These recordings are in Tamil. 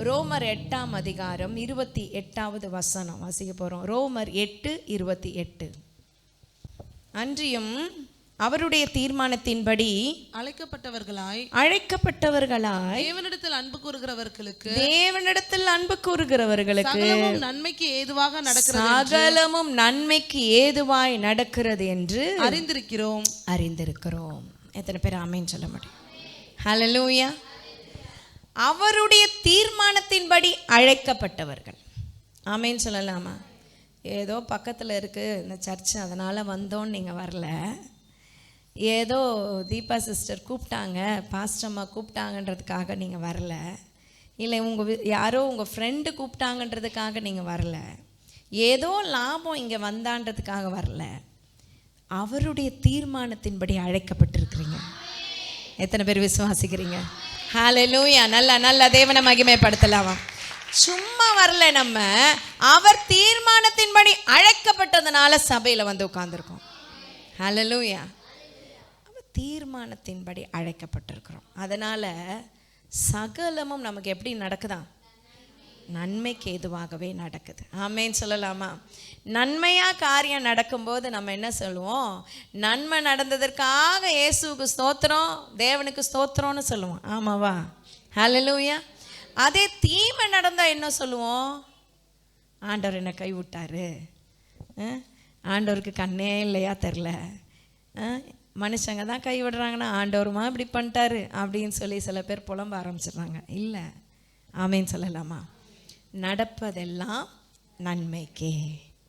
ரோமர் 8ஆம் அதிகாரம் 28வது வசனம் வாசிக்க போறோம். ரோமர் 8:28. அன்றியும் அவருடைய தீர்மானத்தின்படி அழைக்கப்பட்டவர்களாய் தேவனிடத்தில் அன்பு கூறுகிறவர்களுக்கு சகலமும் நன்மைக்கு ஏதுவாய் நடக்கிறது என்று அறிந்திருக்கிறோம். எத்தனை பேர் ஆமென் சொல்ல முடியும்? ஹல்லேலூயா. அவருடைய தீர்மானத்தின்படி அழைக்கப்பட்டவர்கள். ஆமென் சொல்லலாமா? ஏதோ பக்கத்தில் இருக்குது இந்த சர்ச், அதனால் வந்தோன்னு நீங்கள் வரல. ஏதோ தீபா சிஸ்டர் கூப்பிட்டாங்க, பாஸ்டம்மா கூப்பிட்டாங்கன்றதுக்காக நீங்கள் வரல. இல்லை யாரோ உங்கள் ஃப்ரெண்டு கூப்பிட்டாங்கன்றதுக்காக நீங்கள் வரல. ஏதோ லாபம் இங்கே வந்தான்றதுக்காக வரல. அவருடைய தீர்மானத்தின்படி அழைக்கப்பட்டிருக்கிறீங்க. எத்தனை பேர் விசுவாசிக்கிறீங்க? ஹல்லேலூயா. நல்ல தேவனை மகிமைப்படுத்தலாமா? சும்மா வரல, நம்ம அவர் தீர்மானத்தின்படி அழைக்கப்பட்டதுனால சபையில் வந்து உட்கார்ந்துருக்கோம். ஹல்லேலூயா. அவர் தீர்மானத்தின்படி அழைக்கப்பட்டிருக்கிறோம். அதனால சகலமும் நமக்கு எப்படி நடக்குதா? நன்மைக்கு ஏதுவாகவே நடக்குது. ஆமென் சொல்லலாமா? நன்மையா காரியம் நடக்கும்போது நம்ம என்ன சொல்லுவோம்? நன்மை நடந்ததற்காக இயேசுவுக்கு ஸ்தோத்திரம், தேவனுக்கு ஸ்தோத்திரம்னு சொல்லுவோம். ஆமாவா? ஹல்லேலூயா. அதே தீமை நடந்தா என்ன சொல்லுவோம்? ஆண்டவர் என்னை கைவிட்டாரு, ஆண்டவருக்கு கண்ணே இல்லையா தெரில, மனுஷங்க தான் கைவிடுறாங்கன்னா ஆண்டவருமா இப்படி பண்ணிட்டாரு அப்படின்னு சொல்லி சில பேர் புலம்ப ஆரம்பிச்சிடுறாங்க. இல்லை, ஆமேன்னு சொல்லலாமா? நடப்பதெல்லாம் நன்மைக்கே.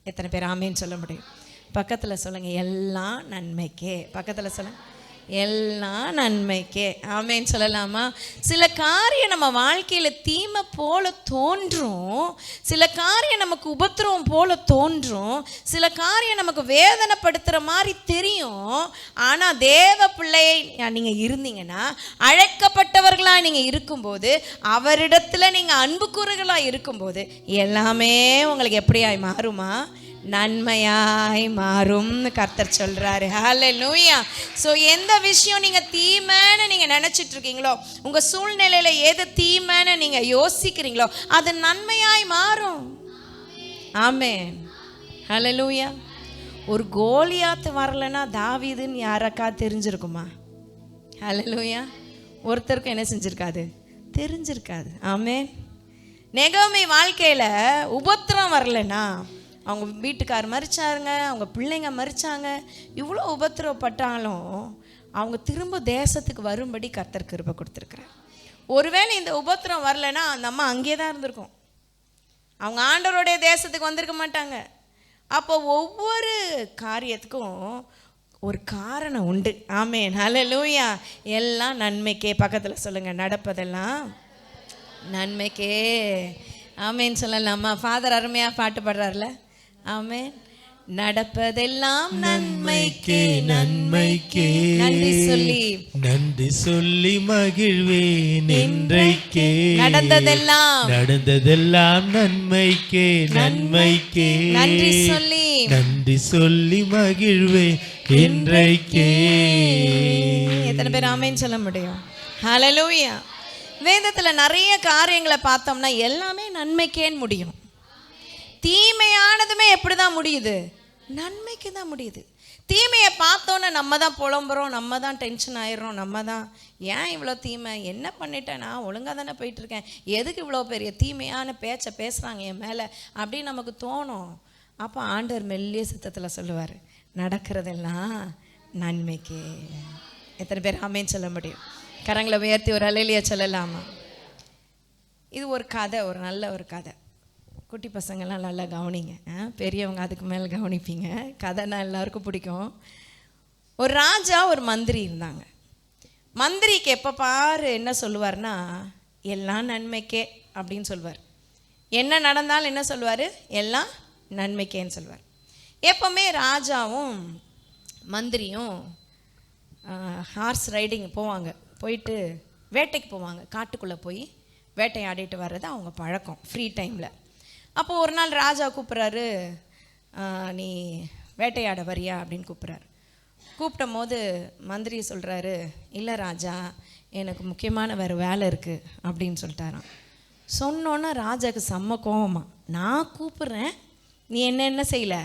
எத்தனை பேர் ஆமேன்னு சொல்ல முடியும்? பக்கத்தில் சொல்லுங்க, எல்லாம் நன்மைக்கே. பக்கத்தில் சொல்லுங்க, எல்லாம் நன்மைக்கே. ஆமேன்னு சொல்லலாமா? சில காரியம் நம்ம வாழ்க்கையில் தீமை போல தோன்றும், சில காரியம் நமக்கு உபத்திரவம் போல தோன்றும், சில காரியம் நமக்கு வேதனைப்படுத்துகிற மாதிரி தெரியும். ஆனால் தேவ பிள்ளையை நீங்கள் இருந்தீங்கன்னா, அழைக்கப்பட்டவர்களாக நீங்கள் இருக்கும்போது, அவரிடத்துல நீங்கள் அன்புக்கூறுகளாக இருக்கும்போது எல்லாமே உங்களுக்கு எப்படியாய் மாறுமா? நன்மையாய் மாறும் கர்த்தர் சொல்றாரு. ஹல்லேலூயா. ஸோ எந்த விஷயம் நீங்கள் தீமைன்னு நீங்கள் நினச்சிட்டு இருக்கீங்களோ, உங்கள் சூழ்நிலையில் எது தீமைன்னு நீங்கள் யோசிக்கிறீங்களோ, அது நன்மையாய் மாறும். ஆமென். ஹல்லேலூயா. ஒரு கோலியாத்து வரலைன்னா தாவீதுன்னு யாருக்கா தெரிஞ்சிருக்குமா? ஹல்லேலூயா. ஒருத்தருக்கும் என்ன செஞ்சிருக்காது? தெரிஞ்சிருக்காது. ஆமென். நெகோமி வாழ்க்கையில் உபத்திரம் வரலைன்னா, அவங்க வீட்டுக்கார் மறிச்சாருங்க, அவங்க பிள்ளைங்க மறிச்சாங்க, இவ்வளோ உபத்திரவப்பட்டாலும் அவங்க திரும்ப தேசத்துக்கு வரும்படி கர்த்தர் கிருபை கொடுத்துருக்குறார். ஒருவேளை இந்த உபத்திரம் வரலைன்னா அந்த அம்மா அங்கேயே தான் இருந்திருக்கும், அவங்க ஆண்டவருடைய தேசத்துக்கு வந்திருக்க மாட்டாங்க. அப்போ ஒவ்வொரு காரியத்துக்கும் ஒரு காரணம் உண்டு. ஆமென். ஹல்லேலூயா. எல்லாம் நன்மைக்கே. பக்கத்தில் சொல்லுங்கள், நடப்பதெல்லாம் நன்மைக்கே. ஆமென் சொல்லலாமா? ஃபாதர் அருமையாக பாட்டு பாடுறாருல. ஆமென். நடப்பதெல்லாம் நன்மைக்கே, நன்மைக்கே. நன்றி சொல்லி மகிழ்வேன் இன்றைக்கே. நடந்ததெல்லாம் நன்மைக்கே, நன்மைக்கே. நன்றி சொல்லி மகிழ்வேன் இன்றைக்கே. எத்தனை பேர் ஆமென் சொல்ல முடியும்? ஹல்லேலூயா. வேதத்தில் நிறைய காரியங்களை பார்த்தோம்னா எல்லாமே நன்மைக்கேன்னு முடியும். தீமையானதுமே எப்படி தான் முடியுது? நன்மைக்கு தான் முடியுது. தீமையை பார்த்தோன்னே நம்ம தான் புலம்புறோம், நம்ம தான் டென்ஷன் ஆயிடுறோம், நம்ம தான் ஏன் இவ்வளோ தீமை, என்ன பண்ணிட்டேன், நான் ஒழுங்காக தானே போயிட்டுருக்கேன், எதுக்கு இவ்வளோ பெரிய தீமையான பேச்சை பேசுகிறாங்க என் மேலே அப்படின்னு நமக்கு தோணும். அப்போ ஆண்டவர் மெல்லிய சித்தத்தில் சொல்லுவார், நடக்கிறதெல்லாம் நன்மைக்கே. எத்தனை பேர் ஆமென் சொல்ல முடியும்? கரங்களை உயர்த்தி ஒரு அல்லேலூயா சொல்லலாமா? இது ஒரு கதை, ஒரு நல்ல ஒரு கதை. குட்டி பசங்கள்லாம் நல்லா கவனிங்க, பெரியவங்க அதுக்கு மேலே கவனிப்பீங்க. கதைனா எல்லாருக்கும் பிடிக்கும். ஒரு ராஜா ஒரு மந்திரி இருந்தாங்க. மந்திரிக்கு எப்போ பாரு என்ன சொல்லுவார்னா, எல்லாம் நன்மைக்கே அப்படின்னு சொல்லுவார். என்ன நடந்தாலும் என்ன சொல்லுவார்? எல்லாம் நன்மைக்கேன்னு சொல்லுவார். எப்போவுமே ராஜாவும் மந்திரியும் ஹார்ஸ் ரைடிங் போவாங்க, போயிட்டு வேட்டைக்கு போவாங்க. காட்டுக்குள்ளே போய் வேட்டையாடிட்டு வர்றது அவங்க பழக்கம் ஃப்ரீ டைமில். அப்போது ஒரு நாள் ராஜா கூப்பிட்றாரு, நீ வேட்டையாட வரியா அப்படின்னு கூப்பிட்றாரு. கூப்பிடும் போது மந்திரி சொல்கிறாரு, இல்லை ராஜா, எனக்கு முக்கியமான வேறு வேலை இருக்குது அப்படின்னு சொல்லிட்டாராம். சொன்னோன்னா ராஜாவுக்கு செம்ம கோவமா, நான் கூப்பிட்றேன் நீ என்ன செய்யலை,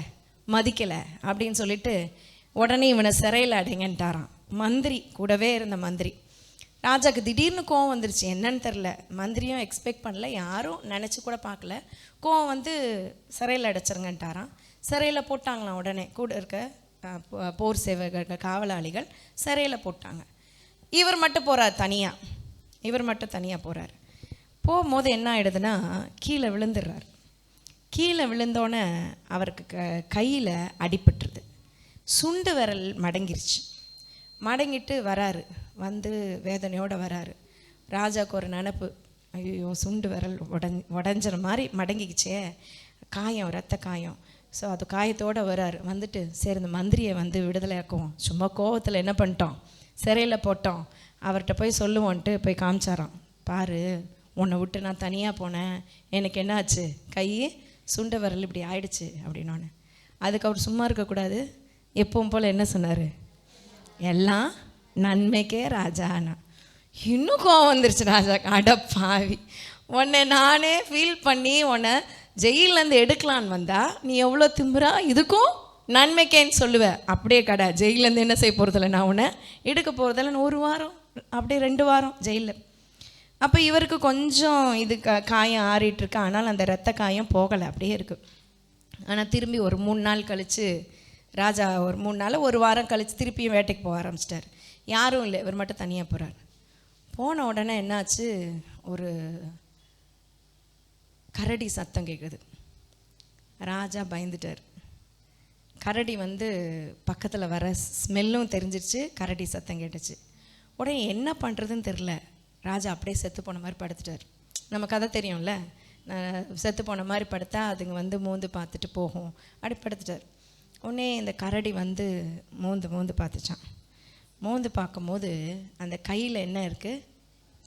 மதிக்கலை அப்படின்னு சொல்லிட்டு உடனே இவனை சிறையில் அடைங்கன்ட்டாரான். மந்திரி கூடவே இருந்த மந்திரி. ராஜாவுக்கு திடீர்னு கோவம் வந்துருச்சு, என்னன்னு தெரில. மந்திரியும் எக்ஸ்பெக்ட் பண்ணல, யாரும் நினச்சி கூட பார்க்கல. கோவம் வந்து சிறையில் அடைச்சிருங்கன்ட்டாரான். சிறையில் போட்டாங்களாம். உடனே கூட இருக்க போர் சேவகர்கள், காவலாளிகள் சிறையில் போட்டாங்க. இவர் மட்டும் போகிறார் தனியாக. இவர் மட்டும் தனியாக போகிறார். போகும்போது என்ன ஆகிடுதுன்னா, கீழே விழுந்துடுறார். கீழே விழுந்தோன்னே அவருக்கு கையில் அடிபட்டுருது. சுண்டு விரல் மடங்கிருச்சு. மடங்கிட்டு வராரு. வந்து வேதனையோடு வராரு. ராஜாவுக்கு ஒரு நினப்பு, ஐயோ சுண்டு விரல் உடஞ்சிற மாதிரி மடங்கிக்கிச்சே, காயம், ரத்த காயம். ஸோ அது காயத்தோடு வராரு. வந்துட்டு சரி இந்த மந்திரியை வந்து விடுதலை ஆக்குவோம், சும்மா கோவத்தில் என்ன பண்ணிட்டோம், சிறையில் போட்டோம், அவர்கிட்ட போய் சொல்லுவோன்ட்டு போய் காமிச்சாராம். பாரு, உன்னை விட்டு நான் தனியாக போனேன், எனக்கு என்ன ஆச்சு, கை சுண்ட விரல் இப்படி ஆயிடுச்சு அப்படின்னோன்னு. அதுக்கு அவர் சும்மா இருக்கக்கூடாது, எப்பவும் போல் என்ன சொன்னார், எல்லாம் நன்மைக்கே ராஜானா. இன்னும் கோவம் வந்துருச்சு ராஜா. அட பாவி, உன்னை நானே ஃபீல் பண்ணி உன்னை ஜெயிலேருந்து எடுக்கலான்னு வந்தா நீ எவ்வளோ திம்புறா, இதுக்கும் நன்மைக்கேன்னு சொல்லுவேன். அப்படியே கடை, ஜெயிலேருந்து என்ன செய்ய போகிறதில்ல, நான் உன்னை எடுக்க போகிறதில்ல. 1 வாரம் அப்படியே 2 வாரம் ஜெயிலில். அப்போ இவருக்கு கொஞ்சம் இது காயம் ஆறிட்டுருக்கு. ஆனால் அந்த ரத்த காயம் போகலை, அப்படியே இருக்குது. ஆனால் திரும்பி ஒரு 3 நாள் கழித்து ராஜா, ஒரு 3 நாள் 1 வாரம் கழித்து திருப்பியும் வேட்டைக்கு போக ஆரம்பிச்சிட்டார். யாரும் இல்லை, இவர் மட்டும் தனியாக போகிறார். போன உடனே என்னாச்சு, ஒரு கரடி சத்தம் கேட்குது. ராஜா பயந்துட்டார். கரடி வந்து பக்கத்தில் வர ஸ்மெல்லும் தெரிஞ்சிருச்சு, கரடி சத்தம் கேட்டுச்சு. உடனே என்ன பண்ணுறதுன்னு தெரில. ராஜா அப்படியே செத்து போன மாதிரி படுத்துட்டார். நம்ம கதை தெரியும்ல, செத்து போன மாதிரி படுத்தா அதுங்க வந்து மூந்து பார்த்துட்டு போகும், அப்படி படுத்துட்டார். உடனே இந்த கரடி வந்து மூந்து பார்த்துச்சான். மூந்து பார்க்கும்போது அந்த கையில் என்ன இருக்குது,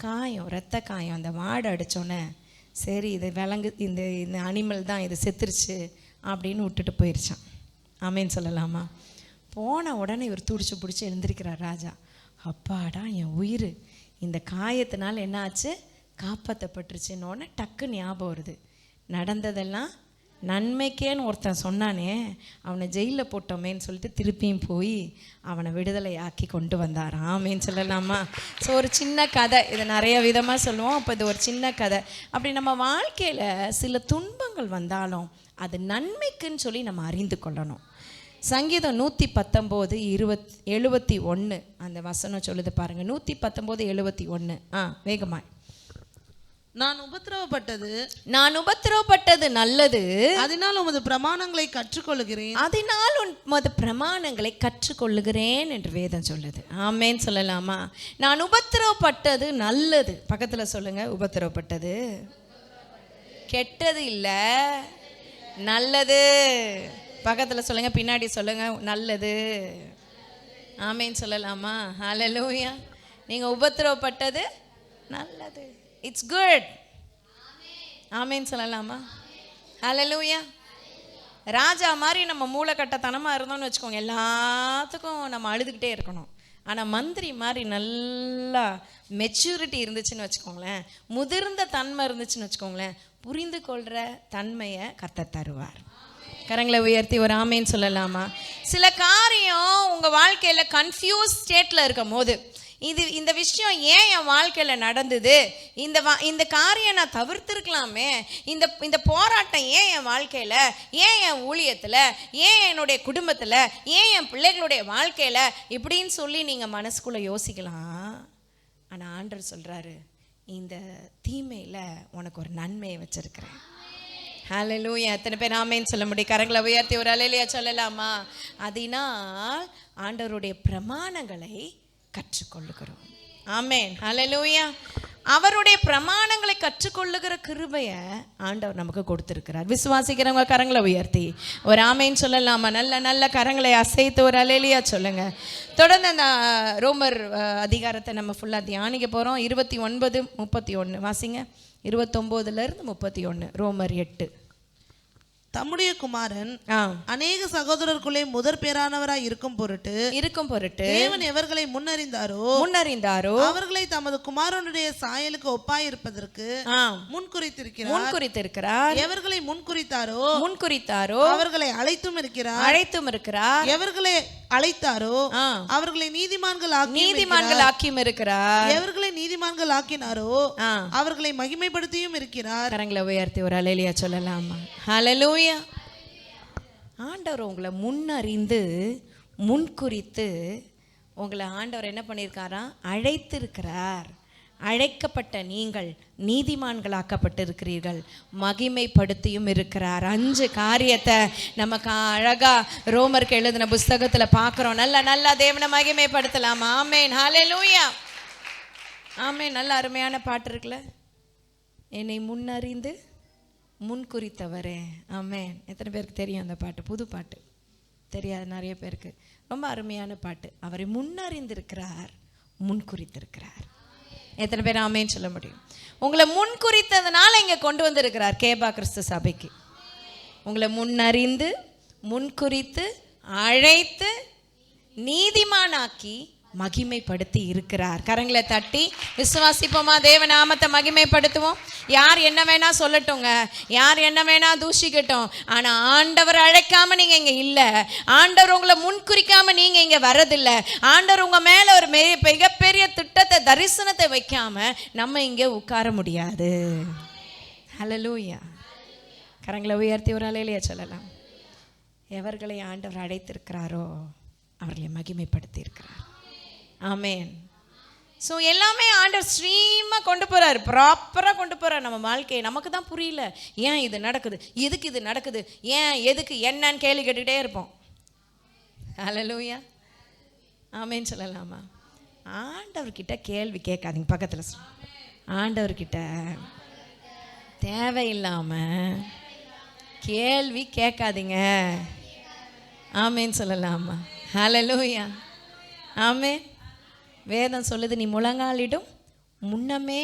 காயம், ரத்த காயம். அந்த வாடை அடித்தோன்னே சரி இது விலங்கு, இந்த அனிமல் தான், இது செத்துருச்சு அப்படின்னு விட்டுட்டு போயிடுச்சான். ஆமேன்னு சொல்லலாமா? போன உடனே இவர் துடிச்சு பிடிச்சி எழுந்திருக்கிறார் ராஜா. அப்பாடா, என் உயிர் இந்த காயத்தினால என்ன ஆச்சு, காப்பாற்றப்பட்டுருச்சுன்னொன்னே டக்கு ஞாபகம் வருது. நடந்ததெல்லாம் நன்மைக்கேன்னு ஒருத்தன் சொன்னானே, அவனை ஜெயிலில் போட்டோமேன்னு சொல்லிட்டு திருப்பியும் போய் அவனை விடுதலை ஆக்கி கொண்டு வந்தார். ஆமேன்னு சொல்லலாமா? ஸோ ஒரு சின்ன கதை, இதை நிறைய விதமாக சொல்லுவோம். அப்போ இது ஒரு சின்ன கதை. அப்படி நம்ம வாழ்க்கையில் சில துன்பங்கள் வந்தாலும் அது நன்மைக்குன்னு சொல்லி நம்ம அறிந்து கொள்ளணும். சங்கீதம் 119:71 அந்த வசனம் சொல்லுது பாருங்க. 119:71. வேகமாய். நான் உபத்திரவப்பட்டது நல்லது, அதனால் உமது பிரமாணங்களை கற்றுக்கொள்ளுகிறேன், அதனால் உமது பிரமாணங்களை கற்றுக்கொள்ளுகிறேன் என்று வேதம் சொல்லுது. ஆமேன்னு சொல்லலாமா? நான் உபத்திரவப்பட்டது நல்லது. பக்கத்தில் சொல்லுங்க, உபத்திரவப்பட்டது கெட்டது இல்லை, நல்லது. பக்கத்தில் சொல்லுங்க, பின்னாடி சொல்லுங்க, நல்லது. ஆமேன்னு சொல்லலாமா? ஹல்லேலூயா. நீங்கள் உபத்திரவப்பட்டது நல்லது, இட்ஸ் குட். ஆமேன்னு சொல்லலாமா? ஹல்லேலூயா. ராஜா மாதிரி நம்ம மூளைக்கட்டத்தனமாக இருந்தோம்னு வச்சுக்கோங்க, எல்லாத்துக்கும் நம்ம அழுதுகிட்டே இருக்கணும். ஆனால் மந்திரி மாதிரி நல்லா மெச்சூரிட்டி இருந்துச்சுன்னு வச்சுக்கோங்களேன், முதிர்ந்த தன்மை இருந்துச்சுன்னு வச்சுக்கோங்களேன், புரிந்து கொள்கிற தன்மையை கர்த்தர் தருவார். கரங்களை உயர்த்தி ஒரு ஆமேன்னு சொல்லலாமா? சில காரியம் உங்கள் வாழ்க்கையில் கன்ஃபியூஸ் ஸ்டேட்டில் இருக்கும் போது, இந்த விஷயம் ஏன் என் வாழ்க்கையில் நடந்தது, இந்த காரியம் நான் தவிர்த்திருக்கலாமே, இந்த போராட்டம் ஏன் என் வாழ்க்கையில், ஏன் என் ஊழியத்தில், ஏன் என்னுடைய குடும்பத்தில், ஏன் என் பிள்ளைகளுடைய வாழ்க்கையில் இப்படின்னு சொல்லி நீங்கள் மனசுக்குள்ளே யோசிக்கலாம். ஆனால் ஆண்டவர் சொல்கிறாரு, இந்த தீமையில் உனக்கு ஒரு நன்மையை வச்சிருக்கிறேன். ஹல்லேலூயா. எத்தனை பேர் ஆமேன்னு சொல்ல முடியும்? கரங்களை உயர்த்தி ஒரு அல்லேலூயா சொல்லலாமா? அதனால் ஆண்டவருடைய பிரமாணங்களை கற்றுக்கொள்ளுகிறோம். ஆமேன். ஹல்லேலூயா. அவருடைய பிரமாணங்களை கற்றுக்கொள்ளுகிற கிருபையை ஆண்டவர் நமக்கு கொடுத்திருக்கிறார். விசுவாசிக்கிறவங்க கரங்களை உயர்த்தி ஒரு ஆமேன்னு சொல்லலாமா? நல்ல நல்ல கரங்களை அசைத்து ஒரு அல்லேலூயா சொல்லுங்க. தொடர்ந்து அந்த ரோமர் அதிகாரத்தை நம்ம ஃபுல்லாக தியானிக்க போகிறோம். 29:31 வாசிங்க. 29 31. ரோமர் 8. தம்முடைய குமாரன் ஆ, அநேக சகோதரருக்குள்ளே முதற் பேரானவராய் இருக்கும் பொருட்டு தேவன் எவர்களை முன்னறிந்தாரோ அவர்களை தமது குமாரனுடைய சாயலுக்கு ஒப்பாயிருப்பதற்கு முன்குறித்திருக்கிறார். எவர்களை முன்குறித்தாரோ அவர்களை அழைத்தும் இருக்கிறார். எவர்களை அழைத்தாரோ அவர்களை நீதிமான்கள் ஆக்கியும் இருக்கிறார். எவர்களை நீதிமான்கள் ஆக்கினாரோ அவர்களை மகிமைப்படுத்தியும் இருக்கிறார். கரங்களை உயர்த்தி ஒரு அல்லேலூயா சொல்லலாமா? ஹல்லேலூயா. ஆண்டவர் உங்களை முன்னறிந்து முன்குறித்து உங்களை ஆண்டவர் என்ன பண்ணியிருக்காரா? அழைத்திருக்கிறார். அழைக்கப்பட்ட நீங்கள் நீதிமான்களாக்கப்பட்டிருக்கிறீர்கள், மகிமைப்படுத்தியும் இருக்கிறார். 5 காரியத்தை நமக்கு அழகா ரோமருக்கு எழுதின புஸ்தகத்துல பார்க்குறோம். நல்லா தேவனை மகிமைப்படுத்தலாமா? ஆமேன், ஹல்லேலூயா, ஆமேன். நல்ல அருமையான பாட்டு இருக்குல்ல, என்னை முன்னறிந்து முன்குறித்தவரே. ஆமேன். எத்தனை பேருக்கு தெரியும் அந்த பாட்டு? புது பாட்டு, தெரியாது நிறைய பேருக்கு. ரொம்ப அருமையான பாட்டு. அவரை முன்னறிந்திருக்கிறார், முன்குறித்திருக்கிறார். எத்தனை பேர் ஆமேன்னு சொல்ல முடியும்? உங்களை முன்குறித்ததுனால இங்கே கொண்டு வந்திருக்கிறார் கேபா கிறிஸ்து சபைக்கு. உங்களை முன்னறிந்து முன்குறித்து அழைத்து நீதிமானாக்கி மகிமைப்படுத்தி இருக்கிறார். கரங்களை தட்டி விசுவாசிப்போமா? தேவ நாமத்தை மகிமைப்படுத்துவோம். யார் என்ன வேணா சொல்லட்டுங்க, யார் என்ன வேணா தூஷிக்கட்டும், ஆனா ஆண்டவர் அழைக்காம நீங்க இங்க இல்ல. ஆண்டவர் உங்களை முன்குறிக்காம நீங்க இங்க வரதில்லை. ஆண்டவர் உங்க மேல ஒரு மிகப்பெரிய திட்டத்தை, தரிசனத்தை வைக்காம நம்ம இங்க உட்கார முடியாது. ஹல்லேலூயா. கரங்களை உயர்த்தி ஒரு அல்லேலூயா சொல்லலாம். எவர்களை ஆண்டவர் அழைத்திருக்கிறாரோ அவர்களை மகிமைப்படுத்தி இருக்கிறார். ஆமேன். ஸோ எல்லாமே ஆண்டவர் ஸ்ட்ரீமாக கொண்டு போகிறார், ப்ராப்பராக கொண்டு போகிறார் நம்ம வாழ்க்கையை. நமக்கு தான் புரியல, ஏன் இது நடக்குது, எதுக்கு இது நடக்குது, ஏன் எதுக்கு என்னன்னு கேள்வி கேட்டுக்கிட்டே இருப்போம். ஹல்லேலூயா, ஆமேன்னு சொல்லலாமா? ஆண்டவர்கிட்ட கேள்வி கேட்காதீங்க. பக்கத்தில் ஆண்டவர்கிட்ட தேவையில்லாமல் கேள்வி கேட்காதீங்க. ஆமேன்னு சொல்லலாமா? ஹல்லேலூயா, ஆமே. வேதம் சொல்லுது, நீ முழங்காலிடும் முன்னமே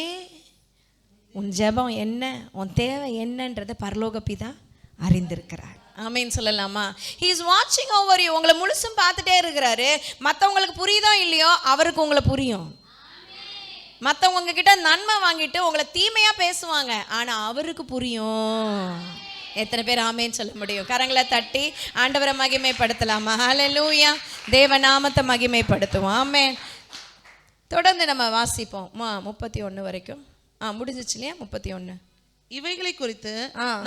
உன் ஜெபம் என்ன, உன் தேவை என்னன்றதை பரலோக பிதா அறிந்திருக்கிறார். ஆமேன்னு சொல்லலாமா? ஹி இஸ் வாட்சிங் ஓவர் யூ. உங்களை முழுசும் பார்த்துட்டே இருக்கிறாரு. மற்றவங்களுக்கு புரியுதோ இல்லையோ, அவருக்கு உங்களை புரியும். மற்றவங்க கிட்ட நன்மை வாங்கிட்டு உங்களை தீமையாக பேசுவாங்க, ஆனால் அவருக்கு புரியும். எத்தனை பேர் ஆமேன்னு சொல்ல முடியும்? கரங்களை தட்டி ஆண்டவரை மகிமைப்படுத்தலாமா? ஹல்லேலூயா. தேவ நாமத்தை மகிமைப்படுத்துவோம். ஆமேன். தொடர்ந்து நம்ம வாசிப்போம் 31 வரைக்கும். முடிஞ்சிச்சு இல்லையா? 31. இவைகளை குறித்து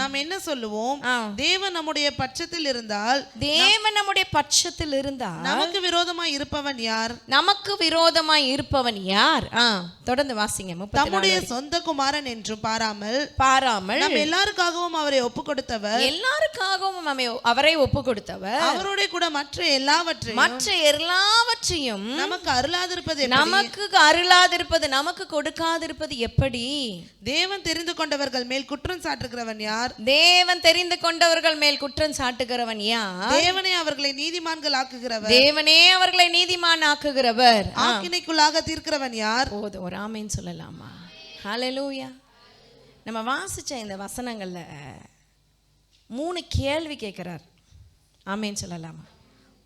நாம் என்ன சொல்லுவோம்? தேவன் நம்முடைய பட்சத்தில் இருந்தால், நமக்கு விரோதமாய் இருப்பவன் யார்? நமக்கு விரோதமாய் இருப்பவன் யார்? தொடர்ந்து வாசிங்க. தம்முடைய சொந்த குமாரன் என்று பாராமல் நம் எல்லாருக்காகவும் அவரை ஒப்பு கொடுத்தவர், அவரை ஒப்பு கொடுத்தவர், அவரோட கூட மற்ற எல்லாவற்றையும் நமக்கு அருளாதிருப்பது, நமக்கு கொடுக்காதிருப்பது எப்படி? தேவன் தெரிந்து கொண்டவர்கள் மேல் குற்றம் சாட்டுகிறவன் யார்? தேவன் தெரிந்து கொண்டவர்கள் மேல் குற்றம் சாட்டுகிறவன் யார்? தேவனே அவர்களை நீதிமான்கள் ஆக்குகிறவர், ஆக்கினைக்குள்ளாக தீர்க்கிறவன் யார்? போதும், ஒரு ஆமேன்னு சொல்லலாமா? ஹல்லேலூயா. நம்ம வாசிச்ச இந்த வசனங்கள்ல 3 கேள்வி கேட்கிறார். ஆமேன்னு சொல்லலாமா?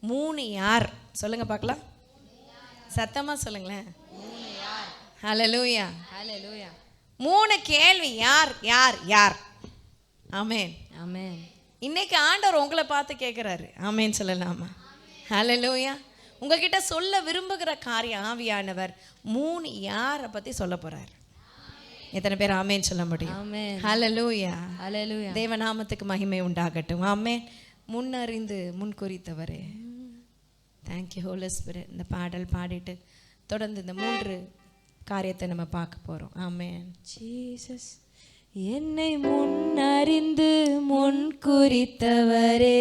3 யார்? சொல்லுங்க பார்க்கலாம், சத்தமா சொல்லுங்களேன். ஹல்லேலூயா, ஹல்லேலூயா. 3 கேள்வி. யார் யார் யார்? ஆமேன், ஆமேன். இன்னைக்கு ஆண்டவர் உங்களை பார்த்து கேட்குறாரு. ஆமேன்னு சொல்லலாமா? ஹல்லேலூயா. உங்ககிட்ட சொல்ல விரும்புகிற காரியம் ஆவியானவர் 3 யாரை பற்றி சொல்ல போகிறார். எத்தனை பேர் ஆமேன்னு சொல்ல முடியும்? ஹல்லேலூயா, ஹல்லேலூயா. தேவநாமத்துக்கு மகிமை உண்டாகட்டும். ஆமேன். முன்னறிந்து முன்குறித்தவரே, தேங்க்யூ ஹோலி ஸ்பிரிட். இந்த பாடல் பாடிட்டு தொடர்ந்து இந்த 3 காரியத்தை நம்ம பார்க்க போகிறோம். ஆமென். ஜீசஸ். என்னை முன்னறிந்து முன்குறித்தவரே,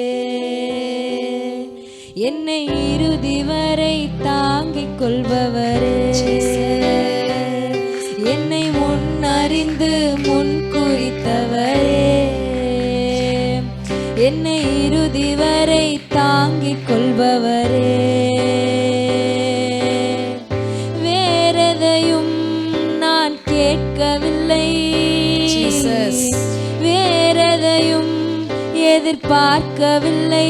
என்னை இறுதி வரை தாங்கிக் கொள்பவரே, என்னை முன்னறிந்து முன்குறித்தவரே, என்னை இறுதி வரை தாங்கிக் கொள்பவரே, வேறெதையும் நான் கேட்கவில்லை, வேறெதையும் எதிர்பார்க்கவில்லை,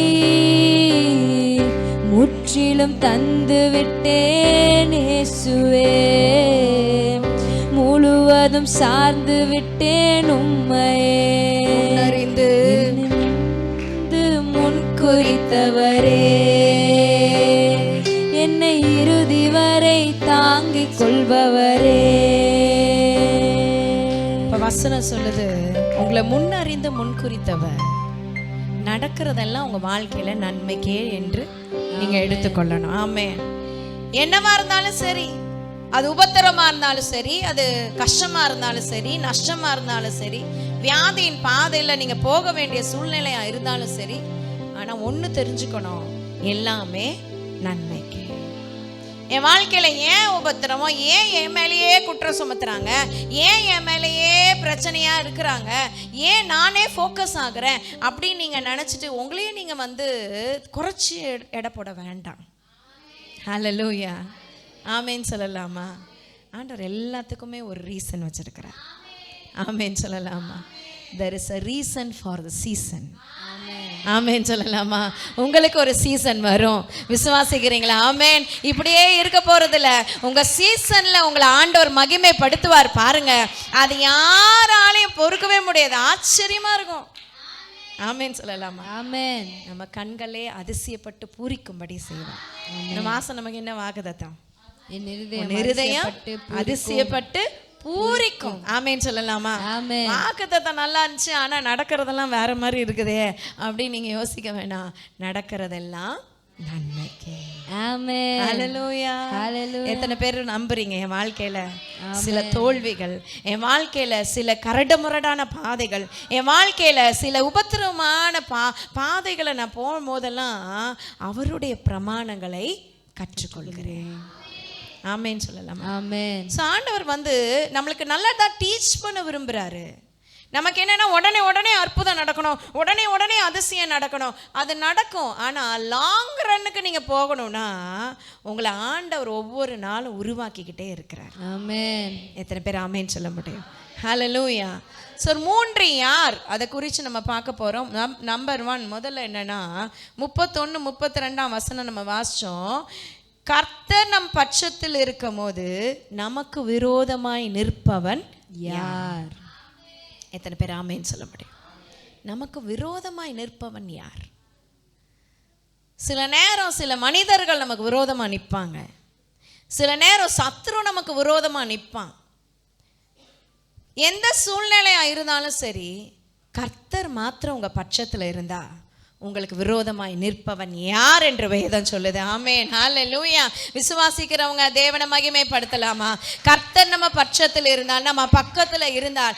முற்றிலும் தந்து விட்டேன் இயேசுவே, முழுவதும் சார்ந்து விட்டேன் உம்மையே. அறிந்து முன் குறித்தவரே, என்னை இறுதி வரை தாங்கிக் கொள்பவரே. இப்ப வசனம் சொல்லுது, உங்களை முன்னறிந்து முன்குறித்தவர், நடக்கிறதெல்லாம் உங்க வாழ்க்கையில நன்மைக்கே என்று நீங்க எடுத்துக்கொள்ளணும். ஆமென். என்னவா இருந்தாலும் சரி, அது உபத்திரமா இருந்தாலும் சரி, அது கஷ்டமா இருந்தாலும் சரி, நஷ்டமா இருந்தாலும் சரி, வியாதியின் பாதையில நீங்க போக வேண்டிய சூழ்நிலையா இருந்தாலும் சரி, ஆனா ஒண்ணு தெரிஞ்சுக்கணும், எல்லாமே நன்மைக்கு. என் வாழ்க்கையில ஏன் உபத்திரமோ, ஏன் என் மேலேயே குற்றம் சுமத்துறாங்க, ஏன் என் மேலேயே பிரச்சனையா இருக்கிறாங்க, ஏன் நானே ஃபோக்கஸ் ஆகுறேன் அப்படின்னு நீங்க நினைச்சிட்டு உங்களையே நீங்க குறைச்சி எடை போட வேண்டாம். ஹல்லேலூயா, ஆமேன் சொல்லலாமா? ஆண்டவர் எல்லாத்துக்குமே ஒரு ரீசன் வச்சிருக்கிறார். ஆமேன் சொல்லலாமா? there is a reason for the season. ஆமேன் சொல்லலாமா? உங்களுக்கு ஒரு சீசன் வரும், விசுவாசிக்கிறீங்களா? ஆமேன். இப்படியே இருக்க போறதில்ல, உங்க சீசன்ல உங்களை ஆண்டவர் மகிமைப்படுத்துவார் பாருங்க. அது யாராலையும் பொறுக்கவே முடியாது, ஆச்சரியமா இருக்கும். ஆமேன் சொல்லலாமா? ஆமென். நம்ம கண்களே அதிசயப்பட்டு பூரிக்கும்படி செய்வார். இந்த மாசம் நமக்கு என்ன வாக்குதத்தம்? என் இருதயம் அதிசயப்பட்டு பூரிக்கும். ஆமேன் சொல்லலாமா? ஆமென். வாக்குத்தத்தம் நல்லா இருந்துச்சு, ஆனா நடக்கிறதெல்லாம் வேற மாதிரி இருக்குதே அப்படின்னு நீங்க யோசிக்க வேண்டாம். நடக்கிறதெல்லாம் நன்மைக்கே. ஆமென். ஹல்லேலூயா. ஹல்லேலூயா. எத்தனை பேர் நம்புறீங்க என் வாழ்க்கையில சில தோல்விகள், என் வாழ்க்கையில சில கரடுமுரடான பாதைகள், என் வாழ்க்கையில சில உபத்திரவமான பாதைகளை நான் போகும்போதெல்லாம் அவருடைய பிரமாணங்களை கற்றுக்கொள்கிறேன். ஆமேன் சொல்லலாம். ஆமென். ஸோ ஆண்டவர் நம்மளுக்கு நல்லதா டீச் பண்ண விரும்புகிறாரு. நமக்கு என்னென்னா உடனே உடனே அற்புதம் நடக்கணும், உடனே உடனே அதிசயம் நடக்கணும். அது நடக்கும், ஆனால் லாங் ரன்னுக்கு நீங்கள் போகணும்னா உங்களை ஆண்டவர் ஒவ்வொரு நாளும் உருவாக்கிக்கிட்டே இருக்கிறார். ஆமென். எத்தனை பேர் ஆமேன் சொல்ல முடியும்? ஹல்லேலூயா. ஸோ 3 யார் அதை குறித்து நம்ம பார்க்க போகிறோம். நம்பர் 1 முதல்ல என்னென்னா 31, 32 வசனம் நம்ம வாசித்தோம். கர்த்தர் நம் பட்சத்தில் இருக்கும் போது நமக்கு விரோதமாய் நிற்பவன் யார்? எத்தனை பேர் ஆமேன்னு சொல்ல முடியும்? நமக்கு விரோதமாய் நிற்பவன் யார்? சில நேரம் சில மனிதர்கள் நமக்கு விரோதமாக நிற்பாங்க, சில நேரம் சத்ரு நமக்கு விரோதமாக நிற்பான். எந்த சூழ்நிலையாக இருந்தாலும் சரி, கர்த்தர் மாத்திரம் உங்கள் பட்சத்தில் இருந்தா உங்களுக்கு விரோதமாய் நிற்பவன் யார் என்று வேதம் சொல்லுது. ஆமென். ஹல்லேலூயா. விசுவாசிக்கிறவங்க தேவனை மகிமைப்படுத்தலாமா? கர்த்தர் நம்ம பட்சத்தில் இருந்தால், நம்ம பக்கத்தில் இருந்தால்,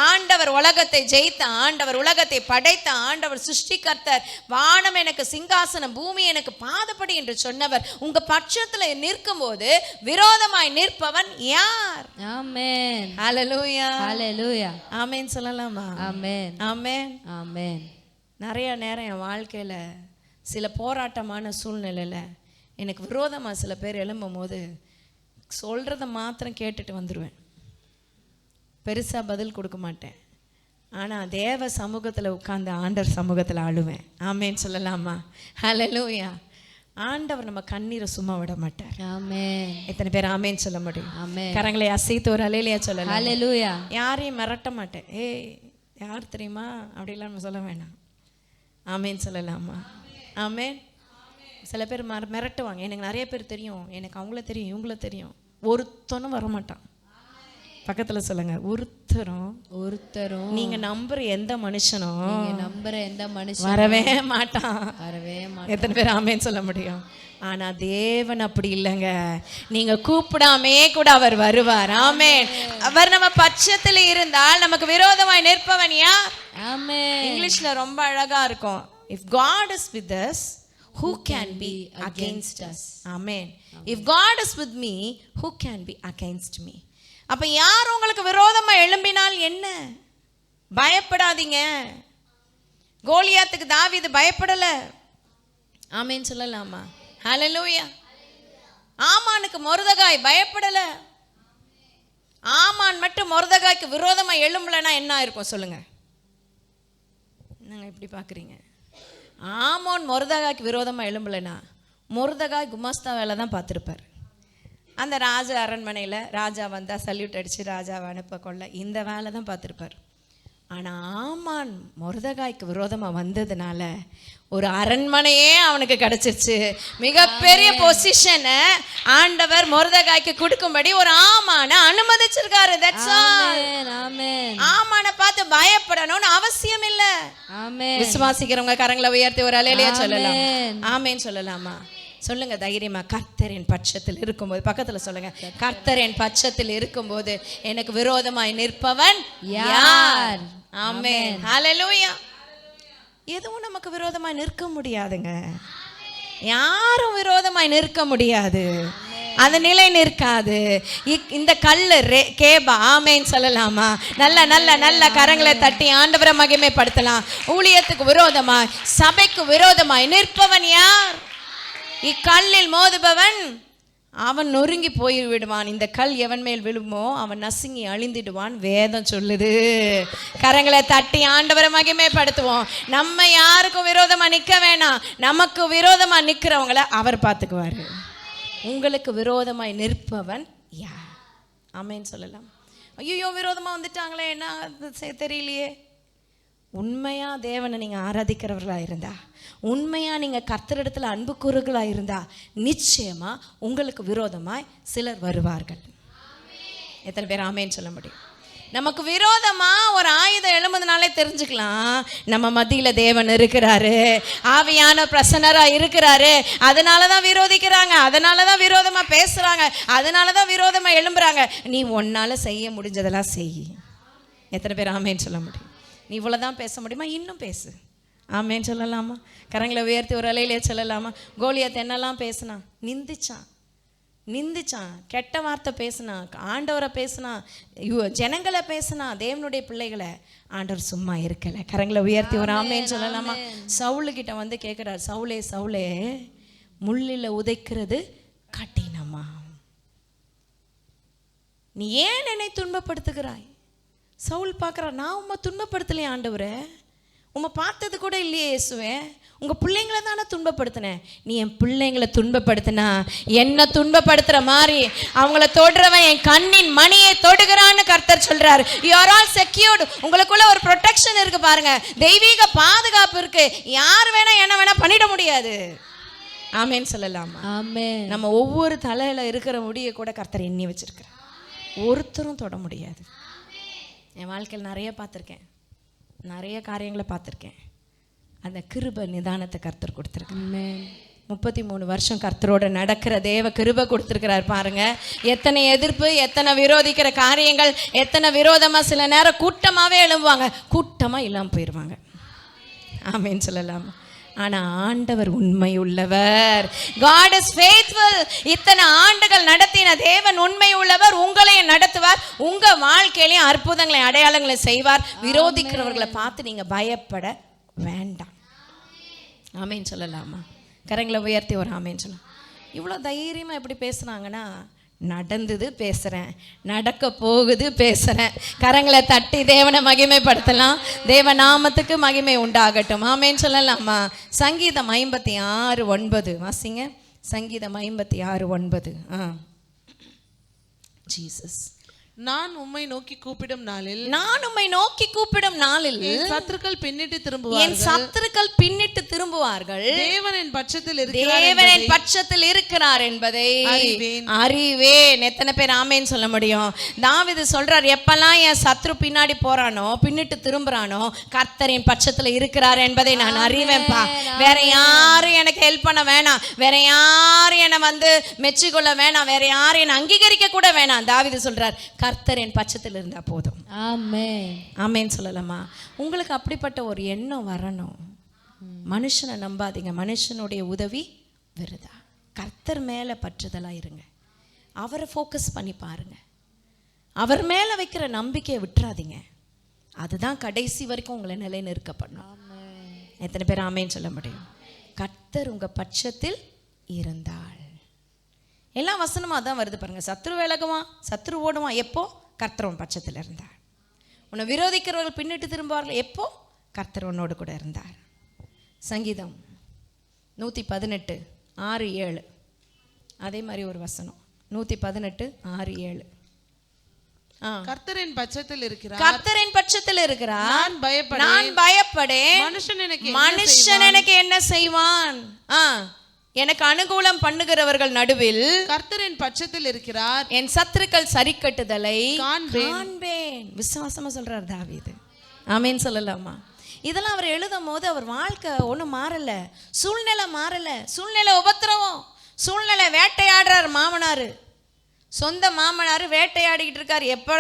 ஆண்டவர் உலகத்தை ஜெயித்த ஆண்டவர், உலகத்தை படைத்த ஆண்டவர், சிருஷ்டிகர்த்தர், வானம் எனக்கு சிங்காசனம், பூமி எனக்கு பாதப்படி என்று சொன்னவர் உங்க பட்சத்தில் நிற்கும் போது விரோதமாய் நிற்பவன் யார்? ஆமென். ஹல்லேலூயா. ஹல்லேலூயா. ஆமென் சொல்லலாமா? ஆமென். ஆமென். ஆமென். நிறைய நேரம் என் வாழ்க்கையில் சில போராட்டமான சூழ்நிலையில் எனக்கு விரோதமாக சில பேர் எழும்பும் போது சொல்கிறத மாத்திரம் கேட்டுட்டு வந்துடுவேன், பெருசாக பதில் கொடுக்க மாட்டேன். ஆனால் தேவ சமூகத்தில் உட்கார்ந்து ஆண்டவர் சமூகத்தில் அழுவேன். ஆமேன்னு சொல்லலாமா? ஹல்லேலூயா. ஆண்டவர் நம்ம கண்ணீரை சும்மா விட மாட்டார். ஆமென். எத்தனை பேர் ஆமேன்னு சொல்ல முடியும்? ஆமென். கரங்களை அசைத்து ஒரு அலையிலையா சொல்லலாம். ஹல்லேலூயா. யாரையும் மிரட்ட மாட்டேன். ஏய் யார் தெரியுமா அப்படிலாம் நம்ம சொல்ல வேணாம். ஆமேன் சொல்லலாமா? ஆமேன். சில பேர் மிரட்டுவாங்க. எனக்கு நிறைய பேர் தெரியும், எனக்கு அவங்கள தெரியும், இவங்கள தெரியும். ஒருத்தனும் வரமாட்டான். பக்கத்தில் சொல்லுங்க, ஒருத்தரும் நீங்க நம்புற எந்த மனுஷனும் வரவே மாட்டான். எத்தனை பேர் ஆமேன்னு சொல்ல முடியும்? ஆனா தேவன் அப்படி இல்லைங்க. நீங்க கூப்பிடாமே கூட அவர் வருவார். ஆமென். அவர் நம்ம பட்சத்தில் இருந்தால் நமக்கு விரோதமாய் நிற்பவன் யார்? ஆமென். இங்கிலீஷ்ல ரொம்ப அழகா இருக்கும். If God is with us, who can be against us? Amen. If God is with me, who can be against me? அப்ப யார் உங்களுக்கு விரோதமா எழும்பினால் என்ன? பயப்படாதீங்க. கோலியாத்துக்கு தாவீது பயப்படல. ஆமென் சொல்லலாமா? ஹல்லேலூயா. ஆமானுக்கு மொர்தெகாய் பயப்படல. ஆமான் மட்டும் மொர்தெகாய்க்கு விரோதமா எழும்பலனா என்ன ஆயிருக்கும் சொல்லுங்க? நாங்கள் இப்படி பார்க்குறீங்க. ஆமோன் மொர்தெகாய்க்கு விரோதமாக எழும்பலைன்னா மொர்தெகாய் குமாஸ்தா வேலை தான் பார்த்துருப்பார். அந்த ராஜ அரண்மனையில் ராஜா வந்தால் சல்யூட் அடித்து ராஜாவை அனுப்ப கொள்ள இந்த வேலை தான் பார்த்துருப்பார். ஆனால் ஆமான் மொர்தெகாய்க்கு விரோதமாக வந்ததுனால ஒரு அரண்மனையே அவனுக்கு கிடச்சிருச்சு. மிகப்பெரிய பொசிஷனை ஆண்டவர் மொர்தெகாய்க்கு கொடுக்கும்படி ஒரு ஆமானை அனுமதிச்சிருக்காரு. ஆமானை பார்த்து பயப்படணும்னு அவசியம் இல்லை. விசுவாசிக்கிறவங்க கரங்களை உயர்த்தி ஒரு அலையிலேயே சொல்லலாம். ஆமேன்னு சொல்லலாமா? சொல்லுங்க தைரியமா. கர்த்தரின் பட்சத்தில் இருக்கும்போது, பக்கத்துல சொல்லுங்க, கர்த்தரின் பட்சத்தில் இருக்கும்போது எனக்கு விரோதமாய் நிற்பவன் யார்? ஆமென், ஹல்லேலூயா. எதுவும் நமக்கு விரோதமாய் நிற்க முடியாதுங்க. யாரும் விரோதமாய் நிற்க முடியாது. அது நிலை நிற்காது. இந்த கல்லு கேபா. ஆமேன் சொல்லலாமா? நல்ல நல்ல நல்ல கரங்களை தட்டி ஆண்டவரை மகிமைப்படுத்தலாம். ஊழியத்துக்கு விரோதமாய், சபைக்கு விரோதமாய் நிற்பவன் யார்? இக்கல்லில் மோதுபவன் அவன் நொறுங்கி போய் விடுவான். இந்த கல் எவன் மேல் விழுமோ அவன் நசுங்கி அழிந்திடுவான் வேதம் சொல்லுது. கரங்களை தட்டி ஆண்டவரை மகிமைப்படுத்துவோம். நம்ம யாருக்கும் விரோதமா நிற்க வேணாம். நமக்கு விரோதமா நிற்கிறவங்கள அவர் பார்த்துக்குவார். உங்களுக்கு விரோதமாய் நிற்பவன் யார்? ஆமேன்னு சொல்லலாம். ஐயோ விரோதமா வந்துட்டாங்களே, என்ன தெரியலையே. உண்மையா தேவனை நீங்க ஆராதிக்கிறவர்களா இருந்தா, உண்மையா நீங்க கர்த்தரிடத்துல அன்பு கூறுகளா இருந்தா, நிச்சயமா உங்களுக்கு விரோதமாய் சிலர் வருவார்கள். எத்தனை பேர் ஆமேன்னு சொல்ல முடியும்? நமக்கு விரோதமா ஒரு ஆயுதம் எழும்புதுனாலே தெரிஞ்சுக்கலாம் நம்ம மத்தியில தேவன் இருக்கிறாரு, ஆவியான பிரசன்னரா இருக்கிறாரு. அதனாலதான் விரோதிக்கிறாங்க, அதனாலதான் விரோதமா பேசுறாங்க, அதனாலதான் விரோதமா எழும்புறாங்க. நீ உன்னால செய்ய முடிஞ்சதெல்லாம் செய். எத்தனை பேர் ஆமேன்னு சொல்ல முடியும்? நீ இவ்வளோதான் பேச முடியுமா? இன்னும் பேசு. ஆமேன்னு சொல்லலாமா? கரங்களை உயர்த்தி ஒரு அலையிலே சொல்லலாமா? கோலியாத் என்னெல்லாம் பேசினான்? நிந்திச்சான், கெட்ட வார்த்தை பேசினான், ஆண்டவரை பேசினான், ஜனங்களை பேசினான், தேவனுடைய பிள்ளைகளை. ஆண்டவர் சும்மா இருக்கலை. கரங்களை உயர்த்தி ஒரு ஆமேன்னு சொல்லலாமா? சவுலுக்கிட்ட வந்து கேட்குறார், சவுலே சவுலே முள்ளில் உதைக்கிறது கடினமா? நீ ஏன் என்னை துன்பப்படுத்துகிறாய்? சவுல் பார்க்குறா, நான் உம்மை துன்பப்படுத்தலையே ஆண்டவரே, உம்மை பார்த்தது கூட இல்லையே இயேசுவே, உங்கள் பிள்ளைங்களை தானே துன்பப்படுத்தினேன். நீ என் பிள்ளைங்களை துன்பப்படுத்தினா என்ன துன்பப்படுத்துகிற மாதிரி அவங்கள தொடுறவன் என் கண்ணின் மணியை தொடுகிறான்னு கர்த்தர் சொல்கிறார். You are all secured. உங்களுக்குள்ள ஒரு ப்ரொடெக்ஷன் இருக்குது பாருங்க, தெய்வீக பாதுகாப்பு இருக்கு. யார் வேணா என்ன வேணா பண்ணிட முடியாது. ஆமேன்னு சொல்லலாமா? ஆமென். நம்ம ஒவ்வொரு தலையில் இருக்கிற முடியை கூட கர்த்தர் எண்ணி வச்சிருக்கிறார். ஒருத்தரும் தொட முடியாது. என் வாழ்க்கையில் நிறைய பார்த்துருக்கேன், நிறைய காரியங்களை பார்த்துருக்கேன். அந்த கிருபை நிதானத்தை கர்த்தர் கொடுத்துருக்கேன். 33 வருஷம் கர்த்தரோட நடக்கிற தேவ கிருபை கொடுத்துருக்கிறார் பாருங்க. எத்தனை எதிர்ப்பு, எத்தனை விரோதிக்கிற காரியங்கள், எத்தனை விரோதமாக சில நேரம் கூட்டமாகவே எழும்புவாங்க, கூட்டமாக இல்லாமல் போயிடுவாங்க. ஆமேன்னு சொல்லலாமா? ஆனால் ஆண்டவர் உண்மை உள்ளவர். God is faithful. இத்தனை ஆண்டுகள் நடத்தின தேவன் உண்மை உள்ளவர். உங்களையும் நடத்துவார், உங்க வாழ்க்கையிலையும் அற்புதங்களை அடையாளங்களை செய்வார். விரோதிக்கிறவர்களை பார்த்து நீங்க பயப்பட வேண்டாம். ஆமேன்னு சொல்லலாமா? கரங்களை உயர்த்தி ஒரு ஆமேன்னு சொல்லலாம். இவ்வளோ தைரியமாக எப்படி பேசுனாங்கன்னா, நடந்தது பேசுகிறேன், நடக்க போகுது பேசுகிறேன். கரங்களை தட்டி தேவனை மகிமைப்படுத்தலாம். தேவ நாமத்துக்கு மகிமை உண்டாகட்டும். ஆமேன்னு சொல்லலாமா? சங்கீதம் 56:9 வாசிங்க. சங்கீதம் 56:9. ஜீசஸ், நான் உம்மை நோக்கி கூப்பிடும் நாளில், நான் உம்மை நோக்கி கூப்பிடும் நாளில் என் சத்துருக்கள் பின்னிட்டு திரும்புவார்கள், என் சத்துருக்கள் பின்னிட்டு திரும்புவார்கள். தேவன் என் பட்சத்தில் இருக்கிறார், தேவன் என் பட்சத்தில் இருக்கிறார் என்பதை அறிவேன். எத்தனை பேர் ஆமேன்னு சொல்ல முடியும்? தாவீது சொல்றார், எப்பெல்லாம் என் சத்ரு பின்னாடி போறானோ, பின்னிட்டு திரும்புறானோ, கர்த்தர் என் பட்சத்தில் இருக்கிறார் என்பதை நான் அறிவேன்ப்பா. வேற யாரும் எனக்கு ஹெல்ப் பண்ண வேணாம், வேற யாரும் என்னை வந்து மெச்சிக்கொள்ள வேணாம், வேற யாரும் என்னை அங்கீகரிக்க கூட வேணாம். தாவீது சொல்றார், கர்த்தர் என் பட்சத்தில் இருந்தா போதும். ஆமென். ஆமென் சொல்லலாமா? உங்களுக்கு அப்படிப்பட்ட ஒரு எண்ணம் வரணும். மனுஷனை நம்பாதீங்க, மனுஷனுடைய உதவி விருதா. கர்த்தர் மேல பற்றுதலா இருங்க, அவரை ஃபோக்கஸ் பண்ணி பாருங்க, அவர் மேல வைக்கிற நம்பிக்கையை விட்டுறாதீங்க. அதுதான் கடைசி வரைக்கும் உங்களை நிலை நிற்க பண்ணும். எத்தனை பேர் ஆமேன்னு சொல்ல முடியும்? கர்த்தர் உங்க பட்சத்தில் இருந்தால். எல்லா வசனமாக தான் வருது பாருங்க. சத்ரு விலகுவான், சத்ரு ஓடுவான் எப்போ? கர்த்தர் உன் பட்சத்தில் இருந்தார். உன்னை விரோதிக்கிறவர்கள் பின்னிட்டு திரும்புவார்கள் எப்போ? கர்த்தர் உன்னோடு கூட இருந்தார். சங்கீதம் 118 6 7 அதே மாதிரி ஒரு வசனம் 118 6 7. கர்த்தரின் பட்சத்தில் இருக்கிறார், கர்த்தரின் பட்சத்தில் இருக்கிறார், நான் பயப்படேன். மனுஷன் எனக்கு என்ன செய்வான்? எனக்கு அனுகூலம் பண்ணுகிறவர்கள் நடுவில் கர்த்தரின் பட்சத்தில் இருக்கிறார், என் சத்துருக்கள் சரி கட்டுதலை காண்பேன். விசுவாசமா சொல்றார் தாவீது. ஆமென் சொல்லலாமா? இதெல்லாம் அவர் எழுதும் போது அவர் வாழ்க்கை ஒன்றும் மாறல, சூழ்நிலை மாறல, சூழ்நிலை உபத்திரவம், சூழ்நிலை வேட்டையாடுறார். மாமனார், சொந்த மாமனார் வேட்டையாடிக்கிட்டு இருக்கார். எப்போ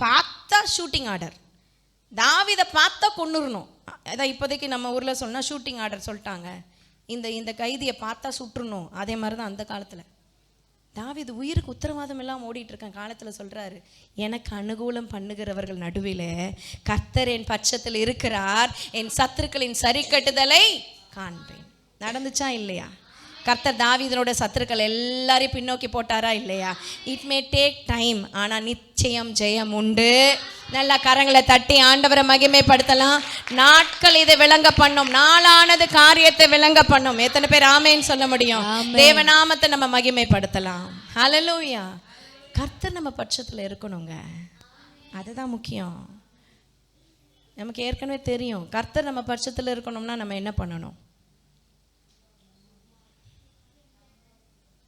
பார்த்தா ஷூட்டிங் ஆர்டர், தாவீதை பார்த்தா கொன்னுறணும். அதான் இப்போதைக்கு நம்ம ஊரில் சொன்னால் ஷூட்டிங் ஆர்டர் சொல்லிட்டாங்க, இந்த கைதியை பார்த்தா சுட்டுறணும். அதே மாதிரி தான் அந்த காலத்தில் தாவீது உயிருக்கு உத்தரவாதம் எல்லாம் ஓடிட்டு இருக்கான் காலத்தில் சொல்கிறாரு, எனக்கு அனுகூலம் பண்ணுகிறவர்கள் நடுவில் கர்த்தர் என் பட்சத்தில் இருக்கிறார், என் சத்துருக்களின் சரி கட்டுதலை காண்பேன். நடந்துச்சா இல்லையா? கர்த்தர் தாவீதனோட சத்துருக்கள் எல்லாரையும் பின்னோக்கி போட்டாரா இல்லையா? இட் மே டேக் டைம், ஆனால் நிச்சயம் ஜெயம் உண்டு. நல்லா கரங்களை தட்டி ஆண்டவரை மகிமைப்படுத்தலாம். நாட்கள் இதை விளங்க பண்ணும், நாளானது காரியத்தை விளங்க பண்ணும். எத்தனை பேர் ஆமேன்னு சொல்ல முடியும்? தேவநாமத்தை நம்ம மகிமைப்படுத்தலாம். ஹல்லேலூயா. கர்த்தர் நம்ம பட்சத்தில் இருக்கணுங்க, அதுதான் முக்கியம். நமக்கு ஏற்கனவே தெரியும் கர்த்தர் நம்ம பட்சத்தில் இருக்கணும்னா நம்ம என்ன பண்ணணும்?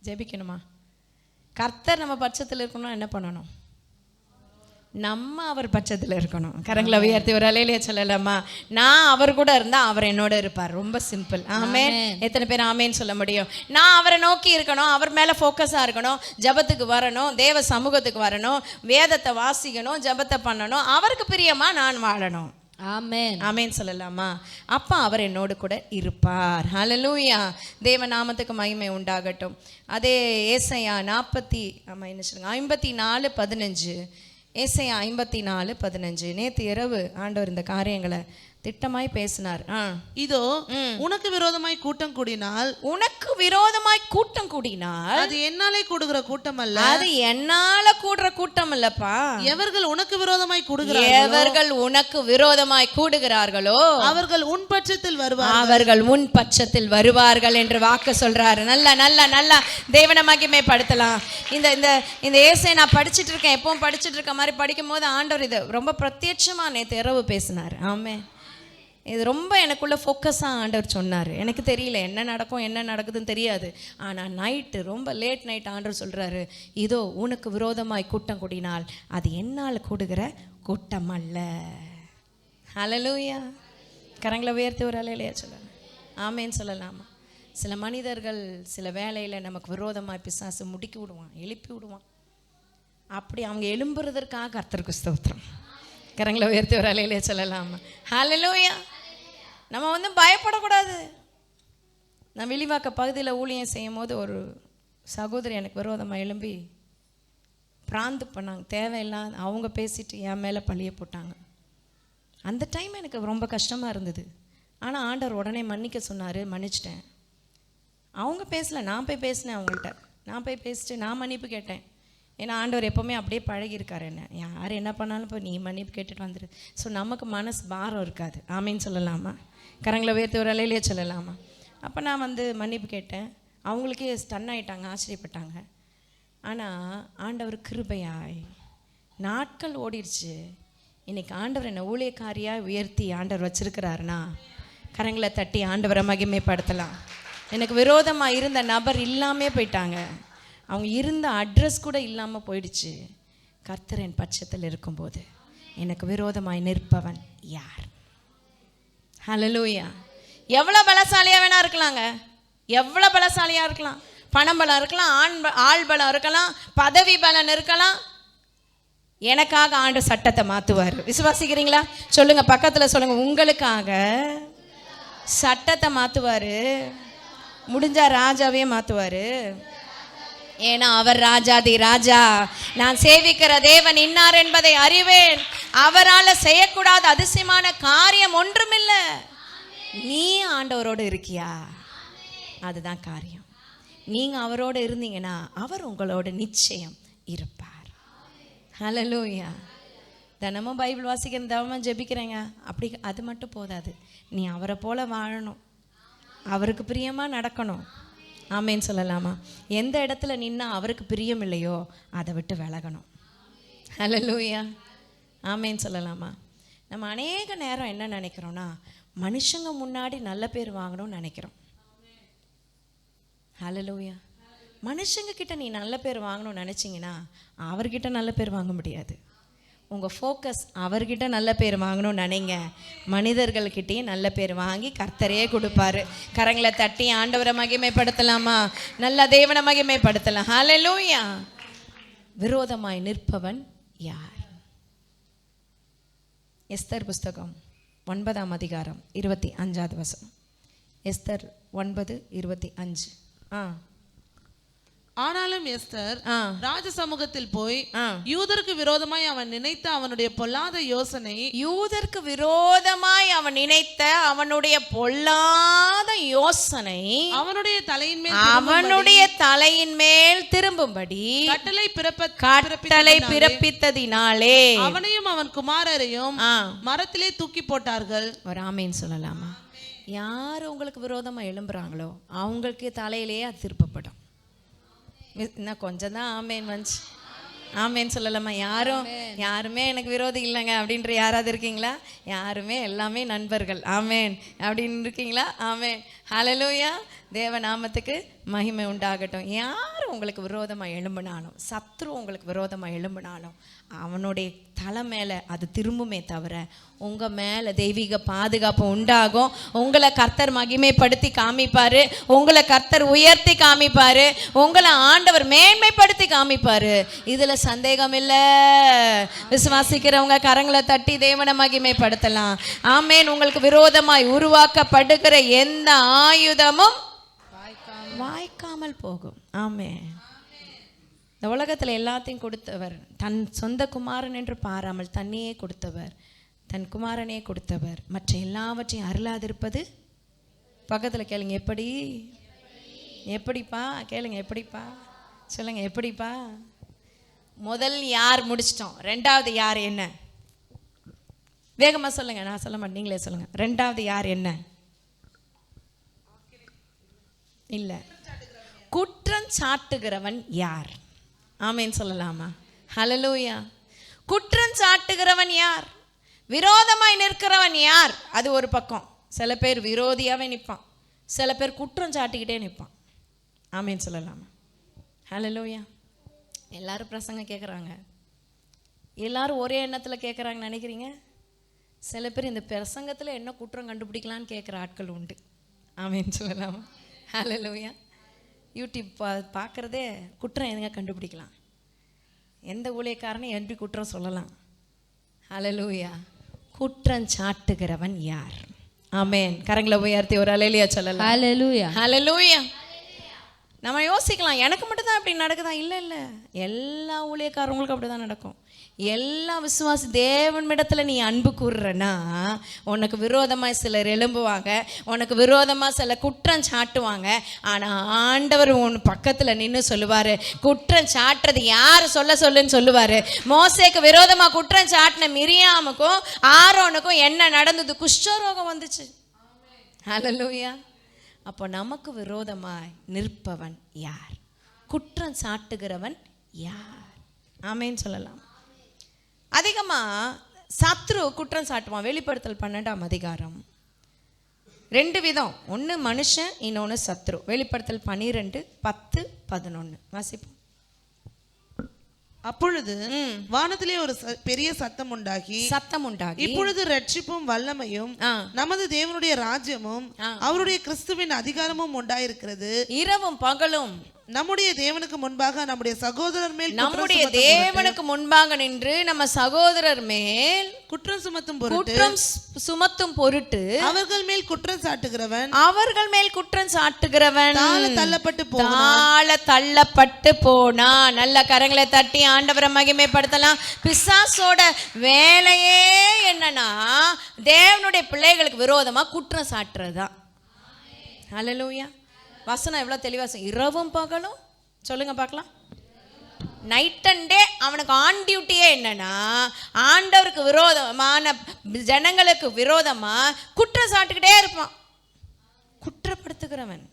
ஜெபிக்கணுமா? கர்த்தர் நம்ம பட்சத்தில் இருக்கணும், என்ன பண்ணணும்? நம்ம அவர் பட்சத்தில் இருக்கணும். கரங்களை உயர்த்தி ஒரு அலையிலேயே சொல்லலாமா? நான் அவர் கூட இருந்தால் அவர் என்னோட இருப்பார். ரொம்ப சிம்பிள். ஆமென். எத்தனை பேர் ஆமேன்னு சொல்ல முடியும்? நான் அவரை நோக்கி இருக்கணும், அவர் மேலே ஃபோக்கஸாக இருக்கணும், ஜபத்துக்கு வரணும், தேவ சமூகத்துக்கு வரணும், வேதத்தை வாசிக்கணும், ஜபத்தை பண்ணணும், அவருக்கு பிரியமா நான் வாழணும். ஆமென். ஆமென் சொல்லலாமா? அப்போ அவர் என்னோடு கூட இருப்பார். ஹல்லேலூயா. தேவ நாமத்துக்கு மகிமை உண்டாகட்டும். அதே ஏசாயா 54:15 ஏசாயா 54:15. நேற்று இரவு ஆண்டவர் இந்த காரியங்களை திட்டமாய் பேசினார். இதோ உனக்கு விரோதமாய் கூட்டம் கூடினால், உனக்கு விரோதமாய் கூட்டம் கூடினால் அது என்னாலே கூடுகிற கூட்டம் அல்ல, அது என்னால கூடுற கூட்டம் இல்லப்பா. எவர்கள் உனக்கு விரோதமாய் கூடுகிறார்களோ, எவர்கள் உனக்கு விரோதமாய் கூடுகிறார்களோ அவர்கள் உன் பட்சத்தில் வருவார்கள், அவர்கள் உன் பட்சத்தில் வருவார்கள் என்று வாக்கு சொல்றாரு. நல்லா நல்லா நல்லா தேவனை மகிமைப்படுத்தலாம். இந்த இந்த இந்த ஏசை நான் படிச்சுட்டு இருக்கேன், எப்பவும் படிச்சுட்டு இருக்க மாதிரி படிக்கும் போது ஆண்டவர் இது ரொம்ப பிரத்யட்சமா நேற்று இரவு பேசினார். ஆமென். இது ரொம்ப எனக்குள்ள ஃபோக்கஸாக ஆண்டவர் சொன்னார். எனக்கு தெரியல என்ன நடக்கும் என்ன நடக்குதுன்னு தெரியாது. ஆனால் நைட்டு ரொம்ப லேட் நைட் ஆண்டவர் சொல்கிறாரு, இதோ உனக்கு விரோதமாய் கூட்டம் கூடினால் அது என்னால் கூடுகிற கூட்டம் அல்ல. ஹல்லேலூயா. கரங்களை உயர்த்தி ஒரு அலையிலையா சொல்லலாம். ஆமேன்னு சொல்லலாமா? சில மனிதர்கள் சில வேலையில் நமக்கு விரோதமாய் பிசாசு முடுக்கி விடுவான், எழுப்பி விடுவான். அப்படி அவங்க எழும்புறதற்காக கர்த்தருக்கு ஸ்தோத்திரம். கரங்களை உயர்த்தி ஒரு அலையிலே சொல்லலாமா? ஹல்லேலூயா. நம்ம பயப்படக்கூடாது. நான் விழிவாக்க பகுதியில் ஊழியம் செய்யும் போது ஒரு சகோதரி எனக்கு விரோதமாக எழும்பி பிராந்து பண்ணாங்க. தேவையில்லாத அவங்க பேசிட்டு என் மேலே பழிய போட்டாங்க. அந்த டைம் எனக்கு ரொம்ப கஷ்டமாக இருந்தது. ஆனால் ஆண்டவர் உடனே மன்னிக்க சொன்னார். மன்னிச்சிட்டேன். அவங்க பேசலை, நான் போய் பேசினேன். அவங்கள்ட்ட நான் போய் பேசிட்டு நான் மன்னிப்பு கேட்டேன். ஏன்னா ஆண்டவர் எப்போவுமே அப்படியே பழகியிருக்காரு. என்ன யார் என்ன பண்ணாலும் இப்போ நீ மன்னிப்பு கேட்டுட்டு வந்துடு. ஸோ நமக்கு மனசு பாரம் இருக்காது. ஆமேன்னு சொல்லலாமா? கரங்களை உயர்த்தி ஒரு அலையிலே சொல்லலாமா? அப்போ நான் மன்னிப்பு கேட்டேன். அவங்களுக்கே ஸ்டன் ஆகிட்டாங்க, ஆச்சரியப்பட்டாங்க. ஆனால் ஆண்டவர் கிருபையாய் நாட்கள் ஓடிடுச்சு. இன்னைக்கு ஆண்டவர் என்னை ஊழியக்காரியாக உயர்த்தி ஆண்டவர் வச்சிருக்கிறாருன்னா கரங்களை தட்டி ஆண்டவரை மகிமைப்படுத்தலாம். எனக்கு விரோதமாக இருந்த நபர் இல்லாமே போயிட்டாங்க. அவங்க இருந்த அட்ரஸ் கூட இல்லாமல் போயிடுச்சு. கர்த்தர் என் பட்சத்தில் இருக்கும்போது எனக்கு விரோதமாய் நிற்பவன் யார்? ஹல்லேலூயா. எவ்வளோ பலசாலியாக வேணா இருக்கலாங்க, எவ்வளோ பலசாலியாக இருக்கலாம். பணம் பலம் இருக்கலாம், ஆள் பலம் இருக்கலாம், பதவி பலன் இருக்கலாம். எனக்காக ஆண்டு சட்டத்தை மாற்றுவார். விசுவாசிக்கிறீங்களா? சொல்லுங்க, பக்கத்தில் சொல்லுங்க. உங்களுக்காக சட்டத்தை மாற்றுவார். முடிஞ்சா ராஜாவே மாற்றுவார். ஏன்னா அவர் ராஜாதி ராஜா. நான் சேவிக்கிற தேவன் இன்னார் என்பதை அறிவேன். அவரால் செய்யக்கூடாத அதிசயமான காரியம் ஒன்றுமில்லை. நீ ஆண்டவரோடு இருக்கியா? அதுதான் காரியம். நீங்க அவரோடு இருந்தீங்கன்னா அவர் உங்களோட நிச்சயம் இருப்பார். ஹல்லேலூயா. தினமும் பைபிள் வாசிக்கிறேன், தினமும் ஜெபிக்கிறேங்க, அப்படி அது மட்டும் போதாது. நீ அவரை போல வாழணும், அவருக்கு பிரியமாக நடக்கணும். ஆமேன்னு சொல்லலாமா? எந்த இடத்துல நின்னா அவருக்கு பிரியம் இல்லையோ அதை விட்டு விலகணும். ஹல்லேலூயா. ஆமேன்னு சொல்லலாமா? நம்ம அநேக நேரம் என்ன நினைக்கிறோன்னா, மனுஷங்க முன்னாடி நல்ல பேர் வாங்கணும்னு நினைக்கிறோம். ஹல்லேலூயா. மனுஷங்க கிட்ட நீ நல்ல பேர் வாங்கணும்னு நினச்சிங்கன்னா அவர்கிட்ட நல்ல பேர் வாங்க முடியாது. உங்கள் ஃபோக்கஸ் அவர்கிட்ட நல்ல பேர் வாங்கணும்னு நினைங்க, மனிதர்கள்கிட்டையும் நல்ல பேர் வாங்கி கர்த்தரே கொடுப்பாரு. கரங்களை தட்டி ஆண்டவரை மகிமைப்படுத்தலாமா? நல்ல தேவனை மகிமைப்படுத்தலாம். ஹல்லேலூயா. விரோதமாய் நிற்பவன் யார்? எஸ்தர் புஸ்தகம் 9ஆம் அதிகாரம் 25வது வசனம். எஸ்தர் 9:25. ஆனாலும் எஸ்தர் ராஜ சமூகத்தில் போய் யூதருக்கு விரோதமாய் அவன் நினைத்த அவனுடைய பொல்லாத யோசனை, யூதருக்கு விரோதமாய் அவன் நினைத்த அவனுடைய பொல்லாத யோசனை அவனுடைய தலையின் மேல் திரும்பும்படி கட்டளை பிறப்பித்ததினாலே அவனையும் அவன் குமாரரையும் மரத்திலே தூக்கி போட்டார்கள். ஒரு ஆமேன்னு சொல்லலாமா? யார் உங்களுக்கு விரோதமா எழும்புறாங்களோ அவங்களுக்கு தலையிலேயே அது திருப்பப்படும். இன்னும் கொஞ்சம் தான் ஆமேன் வந்துச்சு. ஆமேன்னு சொல்லலாமா? யாருமே எனக்கு விரோதி இல்லைங்க அப்படின்ற யாராவது இருக்கீங்களா? யாருமே எல்லாமே நண்பர்கள். ஆமேன் அப்படின்னு இருக்கீங்களா? ஆமேன். ஹல்லேலூயா. தேவ நாமத்துக்கு மகிமை உண்டாகட்டும். யார் உங்களுக்கு விரோதமாக எழும்பினாலும், சத்ரு உங்களுக்கு விரோதமாக எழும்பினாலும் அவனுடைய தலை மேலே அது திரும்புமே தவிர உங்கள் மேலே தெய்வீக பாதுகாப்பு உண்டாகும். உங்களை கர்த்தர் மகிமைப்படுத்தி காமிப்பார், உங்களை கர்த்தர் உயர்த்தி காமிப்பார், உங்களை ஆண்டவர் மேன்மைப்படுத்தி காமிப்பார். இதில் சந்தேகம் இல்லை. விசுவாசிக்கிறவங்க கரங்களை தட்டி தேவனை மகிமைப்படுத்தலாம். ஆமேன். உங்களுக்கு விரோதமாய் உருவாக்கப்படுகிற எந்த ஆயுதமும் வாய்க்காமல் போகும். ஆமேன். இந்த உலகத்தில் எல்லாத்தையும் கொடுத்தவர், தன் சொந்த குமாரன் என்று பாராமல் தன்னையே கொடுத்தவர், தன் குமாரனே கொடுத்தவர், மற்ற எல்லாவற்றையும் அருளாதிருப்பது. பக்கத்தில் கேளுங்க, எப்படிப்பா? கேளுங்க, எப்படிப்பா? சொல்லுங்க, எப்படிப்பா? முதல் யார் முடிச்சிட்டோம், ரெண்டாவது யார் என்ன? வேகமாக சொல்லுங்க, நான் சொல்ல மாட்டேன், நீங்களே சொல்லுங்க. ரெண்டாவது யார் என்ன? இல்லை, குற்றம் சாட்டுகிறவன் யார்? ஆமேன்னு சொல்லலாமா? ஹல்லேலூயா. குற்றம் சாட்டுகிறவன் யார்? விரோதமாய் நிற்கிறவன் யார்? அது ஒரு பக்கம். சில பேர் விரோதியாகவே நிற்பான், சில பேர் குற்றம் சாட்டிக்கிட்டே நிற்பான். ஆமேன்னு சொல்லலாமா? ஹல்லேலூயா. எல்லாரும் பிரசங்கம் கேட்குறாங்க, எல்லாரும் ஒரே எண்ணத்தில் கேட்குறாங்கன்னு நினைக்கிறீங்க? சில பேர் இந்த பிரசங்கத்தில் என்ன குற்றம் கண்டுபிடிக்கலான்னு கேட்குற ஆட்கள் உண்டு. ஆமேன்னு சொல்லலாமா? ஹல்லேலூயா. யூடியூப் பார்க்குறதே குற்றம் எதுங்க கண்டுபிடிக்கலாம், எந்த ஊழியக்காரனை எப்படி குற்றம் சொல்லலாம். ஹல்லேலூயா. குற்றம் சாட்டுகிறவன் யார்? ஆமேன். கரங்களை உயர்த்தி ஒரு அல்லேலூயா சொல்லலாம். ஹல்லேலூயா. ஹல்லேலூயா. நம்ம யோசிக்கலாம், எனக்கு மட்டும் தான் இப்படி நடக்குதா? இல்லை, எல்லா ஊழியக்காரங்களுக்கும் அப்படி தான் நடக்கும். எல்லா விசுவாசி தேவனிடத்தில் நீ அன்பு கூறுறன்னா உனக்கு விரோதமாக சிலர் எழும்புவாங்க, உனக்கு விரோதமாக சில குற்றம் சாட்டுவாங்க. ஆனால் ஆண்டவர் உன் பக்கத்தில் நின்று சொல்லுவார், குற்றம் சாட்டுறது யார் சொல்லுன்னு சொல்லுவார். மோசேக்கு விரோதமாக குற்றம் சாட்டின மிரியாமுக்கும் ஆரோனுக்கும் என்ன நடந்தது? குஷ்டரோகம் வந்துச்சு. ஹல்லேலூயா. அப்போ நமக்கு விரோதமாய் நிற்பவன் யார்? குற்றம் சாட்டுகிறவன் யார்? ஆமேன்னு சொல்லலாம். அதிகமாக சத்ரு குற்றம் சாட்டுவான். வெளிப்படுத்தல் 12ஆம் அதிகாரம் 2 விதம், ஒன்று மனுஷன், இன்னொன்று சத்ரு. வெளிப்படுத்தல் 12, 10, 11 வாசிப்போம். அப்பொழுது வானத்திலே ஒரு பெரிய சத்தம் உண்டாகி இப்பொழுது ரட்சிப்பும் வல்லமையும் நமது தேவனுடைய ராஜ்யமும் அவருடைய கிறிஸ்துவின் அதிகாரமும் உண்டாயிருக்கிறது. இரவும் பகலும் நம்முடைய தேவனுக்கு முன்பாக நம்முடைய சகோதரர் மேல் நின்று நம்ம சகோதரர் மேல் குற்றம் சுமத்தும் பொருட்டு அவர்கள் மேல் குற்றம் சாட்டுகிறவன் தள்ளப்பட்டு போனா. நல்ல கரங்களை தட்டி ஆண்டவரை மகிமைப்படுத்தலாம். பிசாசோட வேலையே என்னன்னா தேவனுடைய பிள்ளைகளுக்கு விரோதமா குற்றம் சாட்டுறதுதான். ஹல்லேலூயா. வசனம் எவ்வளோ தெளிவாக, இரவும் பகலும் சொல்லுங்க பார்க்கலாம். நைட் அண்ட் டே அவனுக்கு ஆன் டியூட்டியே என்னன்னா ஆண்டவருக்கு விரோதமான ஜனங்களுக்கு விரோதமா குற்றம் சாட்டுக்கிட்டே இருப்பான். குற்றப்படுத்துகிறவன்.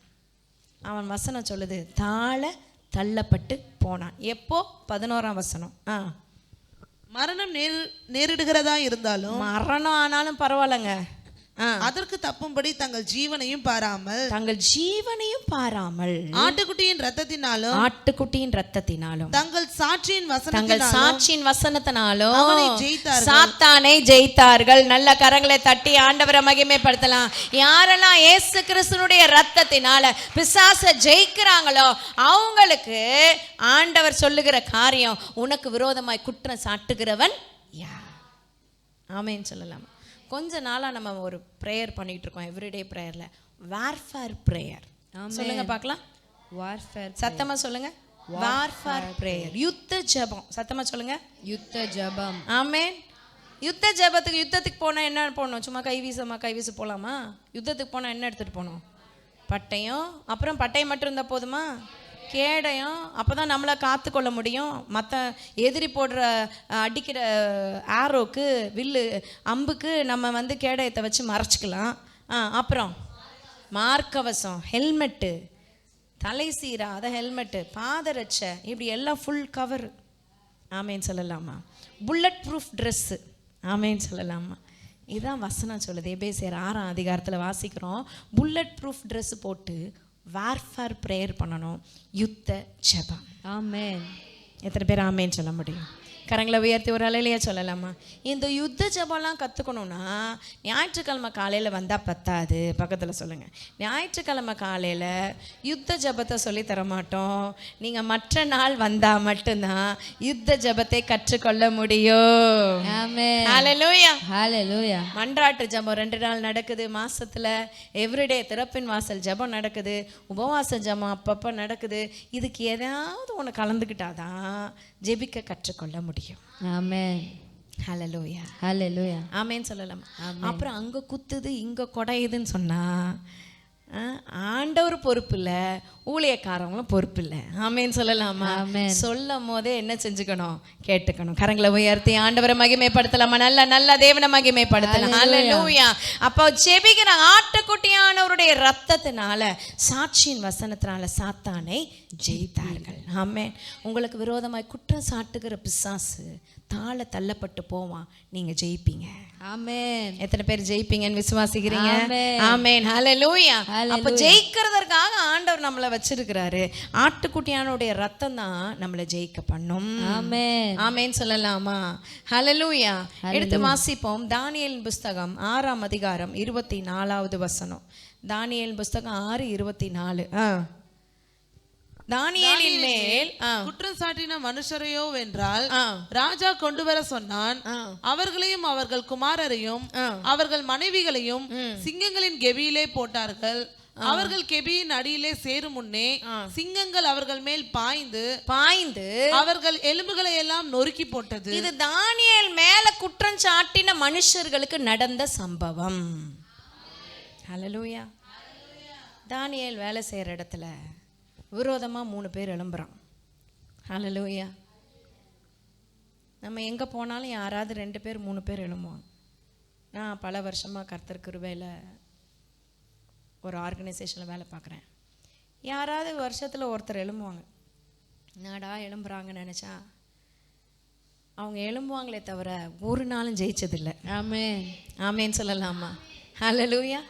அவன் வசனம் சொல்லுது தாழ தள்ளப்பட்டு போனான். எப்போ? 11ஆம் வசனம். மரணம் நேரிடுகிறதா இருந்தாலும், மரணம் ஆனாலும் பரவாயில்லைங்க, அதற்கு தப்பும்படி தங்கள் ஜீவனையும் பாராமல் ஆட்டுக்குட்டியின் ரத்தத்தினாலும் தங்கள் சாட்சியின் வசனத்தினாலும் சாத்தானை ஜெயித்தார்கள். நல்ல கரங்களை தட்டி ஆண்டவரை மகிமைப்படுத்தலாம். யாரெல்லாம் இயேசு கிறிஸ்துனுடைய ரத்தத்தினால பிசாசை ஜெயிக்கிறாங்களோ அவங்களுக்கு ஆண்டவர் சொல்லுகிற காரியம், உனக்கு விரோதமாய் குற்றம் சாட்டுகிறவன் யார்? ஆமென் சொல்லலாம். கொஞ்ச நாளாக நம்ம ஒரு ப்ரேயர் பண்ணிட்டு இருக்கோம், எவ்ரிடே ப்ரேயரில் வார்ஃபேர் ப்ரேயர். சொல்லுங்க பார்க்கலாம். வார்ஃபேர், சத்தமாக சொல்லுங்க. வார்ஃபேர் ப்ரேயர், யுத்த ஜெபம். சத்தமாக சொல்லுங்க. யுத்த ஜெபம். ஆமென். யுத்த ஜெபத்துக்கு, யுத்தத்துக்கு போனால் என்ன போகணும்? சும்மா கைவீச போகலாமா? யுத்தத்துக்கு போனால் என்ன எடுத்துகிட்டு போகணும்? பட்டயம். அப்புறம் பட்டயம் மட்டும் இருந்தால் போதுமா? கேடயம். அப்போ தான் நம்மளை காத்துக்கொள்ள முடியும். மற்ற எதிரி போடுற அடிக்கிற ஆரோக்கு, வில்லு, அம்புக்கு நம்ம கேடயத்தை வச்சு மறைச்சிக்கலாம். அப்புறம் மார்க்கவசம், ஹெல்மெட்டு, தலை சீரா அதை ஹெல்மெட்டு, பாதரட்சை, இப்படி எல்லாம் ஃபுல் கவர். ஆமேன்னு சொல்லலாமா? Bullet proof dress. ஆமேன்னு சொல்லலாமா? இதுதான் வசனம் சொல்லுது. எபேசியர் 6ஆம் அதிகாரத்தில் வாசிக்கிறோம். புல்லட் ப்ரூஃப் ட்ரெஸ்ஸு போட்டு வார்ஃபேர் ப்ரேயர் பண்ணணும், யுத்த ஜெபம். ஆமென். எத்தனை பேர் ஆமேன்னு சொல்ல முடியும்? கரங்களை உயர்த்தி ஒரு அலையிலேயே சொல்லலாமா? இந்த யுத்த ஜெபம்லாம் கற்றுக்கணுன்னா ஞாயிற்றுக்கிழமை காலையில் வந்தால் பத்தாது. பக்கத்தில் சொல்லுங்கள். ஞாயிற்றுக்கிழமை காலையில் யுத்த ஜெபத்தை சொல்லி தரமாட்டோம். நீங்கள் மற்ற நாள் வந்தால் மட்டும்தான் யுத்த ஜெபத்தை கற்றுக்கொள்ள முடியும். ஆமென். ஹல்லேலூயா. ஹல்லேலூயா. மன்றாட்டு ஜெபம் 2 நாள் நடக்குது மாசத்துல. எவ்ரிடே திறப்பின் வாசல் ஜெபம் நடக்குது. உபவாச ஜெபம் அப்பப்போ நடக்குது. இதுக்கு ஏதாவது ஒன்று கலந்துக்கிட்டாதான் ஜெபிக்க கற்றுக்கொள்ள முடியும். ஆமென். ஹல்லேலூயா. ஹல்லேலூயா. ஆமென் சொல்லலாம். அப்புறம் அங்கே குத்துது இங்கே கொடையுதுன்னு சொன்னா ஆண்டவர் பொறுப்பு இல்லை, ஊழியக்காரங்களும் பொறுப்பு இல்லை. ஆமேன்னு சொல்லலாமா? சொல்லும் போதே என்ன செஞ்சுக்கணும்? கேட்டுக்கணும். கரங்களை உயர்த்தி ஆண்டவரை மகிமைப்படுத்தலாமா? நல்ல தேவனை மகிமைப்படுத்தலாம். ஹல்லேலூயா. அப்போ ஜெபிக்கிற ஆட்டுக்குட்டியானவருடைய ரத்தத்தினால, சாட்சியின் வசனத்தினால சாத்தானை ஜெயித்தார்கள். ஆமென். உங்களுக்கு விரோதமாய் குற்றம் சாட்டுகிற பிசாசு தாழ தள்ளப்பட்டு போவான். நீங்க ஜெயிப்பீங்க. ஆமென். எத்தனை பேர் ஜெயிப்பீங்கன்னு விசுவாசிக்கிறீங்க? ஆமென். ஹல்லேலூயா. அப்ப ஜெயிக்கிறதற்காக ஆண்டவர் நம்மளை வச்சிருக்கிறாரு. ஆட்டுக்குட்டியானுடைய ரத்தம் தான் நம்மளை ஜெயிக்க பண்ணும். ஆமென். ஆமென் சொல்லலாமா? ஹல்லேலூயா. எடுத்து வாசிப்போம். தானியேலின் புஸ்தகம் 6ஆம் அதிகாரம் 24வது வசனம். தானியேலின் புஸ்தகம் 6:24. தானியேலின் மேல் குற்றம் சாட்டின மனுஷரையோ வென்றால் ராஜா கொண்டு வர சொன்னான். அவர்களையும் அவர்கள் குமாரரையும் அவர்கள் மனைவிகளையும் சிங்கங்களின் கெபியிலே போட்டார்கள். அவர்கள் கெபியின் அடியிலே சேரும் முன்னே சிங்கங்கள் அவர்கள் மேல் பாய்ந்து அவர்கள் எலும்புகளை எல்லாம் நொறுக்கி போட்டது. இது தானியேல் மேல குற்றம் சாட்டின மனுஷர்களுக்கு நடந்த சம்பவம். ஹல்லேலூயா. தானியேல் வேலை செய்யற இடத்துல விரோதமாக 3 பேர் எழும்புறான். ஹல்லேலூயா. நம்ம எங்கே போனாலும் யாராவது 2 பேர் 3 பேர் எழும்புவாங்க. நான் பல வருஷமாக கர்த்தர் கிருபையில் ஒரு ஆர்கனைசேஷனில் வேலை பார்க்குறேன். யாராவது வருஷத்தில் ஒருத்தர் எழும்புவாங்க. நாடா எழும்புறாங்கன்னு நினச்சா அவங்க எழும்புவாங்களே தவிர ஒரு நாளும் ஜெயிச்சதில்லை. ஆமென். ஆமேன்னு சொல்லலாமா? ஹல்லேலூயா.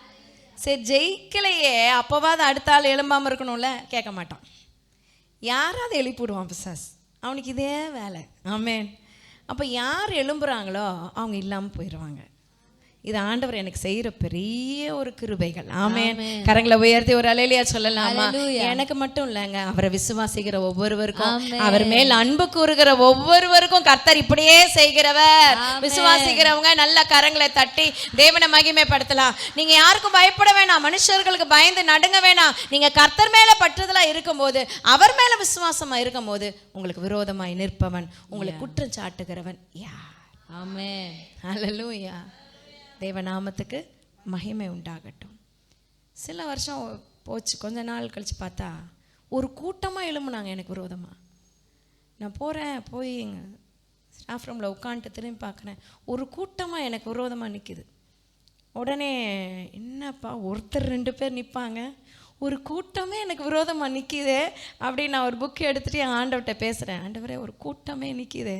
சரி, ஜெயிக்கலையே, அப்போவாது அடுத்த ஆள் எழும்பாமல் இருக்கணும்ல? கேட்க மாட்டான். யாராவது எழுப்பிவிடுவான் பிசாஸ். அவனுக்கு இதே வேலை. ஆமென். அப்போ யார் எழும்புறாங்களோ அவங்க இல்லாமல் போயிடுவாங்க. இது ஆண்டவர் எனக்கு செய்யற பெரிய ஒரு கிருபைகள். ஆமென். கரங்களை உயர்த்தி ஒரு அல்லேலூயா சொல்லலாமா? எனக்கு மட்டும் இல்லைங்க, அவரை விசுவாசிக்கிற ஒவ்வொருவருக்கும், அவர் மேல் அன்பு கூறுகிற ஒவ்வொருவருக்கும் கர்த்தர் இப்படியே செய்கிறவர். விசுவாசிக்கிறவங்க நல்ல கரங்களை தட்டி தேவனை மகிமைப்படுத்தலாம். நீங்க யாருக்கும் பயப்பட வேணாம், மனுஷர்களுக்கு பயந்து நடுங்க வேணாம். நீங்க கர்த்தர் மேல பற்றுதலா இருக்கும்போது, அவர் மேல விசுவாசமா இருக்கும்போது, உங்களுக்கு விரோதமாய் நிற்பவன், உங்களுக்கு குற்றம் சாட்டுகிறவன் யார்? ஆமென். ஹல்லேலூயா. தேவநாமத்துக்கு மகிமை உண்டாகட்டும். சில வருஷம் போச்சு, கொஞ்ச நாள் கழிச்சு பார்த்தா ஒரு கூட்டமாக எழும்புனாங்க எனக்கு விரோதமாக. நான் போகிறேன், போய் எங்கள் ஸ்டாஃப் ரூமில் உட்காந்துட்டு திரும்பி பார்க்குறேன், ஒரு கூட்டமாக எனக்கு விரோதமாக நிற்கிது. உடனே என்னப்பா ஒருத்தர் 2 பேர் நிற்பாங்க, ஒரு கூட்டமே எனக்கு விரோதமாக நிற்கிதே அப்படின்னு நான் ஒரு புக் எடுத்துகிட்டு ஆண்டவர்கிட்ட பேசுகிறேன். ஆண்டவரே ஒரு கூட்டமே நிற்கிதே.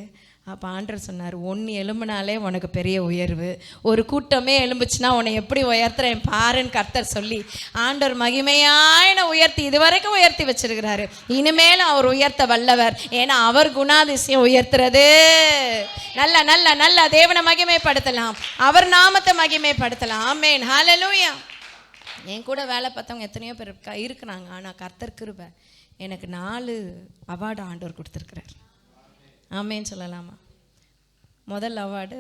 அப்போ ஆண்டவர் சொன்னார், ஒன்று எலும்புனாலே உனக்கு பெரிய உயர்வு, ஒரு கூட்டமே எலும்புச்சுன்னா உன்னை எப்படி உயர்த்துறேன் பாருன்னு கர்த்தர் சொல்லி ஆண்டவர் மகிமையான உயர்த்தி இதுவரைக்கும் உயர்த்தி வச்சிருக்கிறாரு. இனிமேலும் அவர் உயர்த்த வல்லவர். ஏன்னா அவர் குணாதிசயம் உயர்த்துறது. நல்ல நல்ல நல்ல தேவனை மகிமைப்படுத்தலாம், அவர் நாமத்தை மகிமைப்படுத்தலாம். ஆமென், ஹல்லேலூயா. என் கூட வேலை பார்த்தவங்க எத்தனையோ பேர் இருக்கிறாங்க. ஆனால் கர்த்தர் கிருபை எனக்கு 4 அவார்டு ஆண்டவர் கொடுத்துருக்கிறார். ஆமேன்னு சொல்லலாமா? முதல் அவார்டு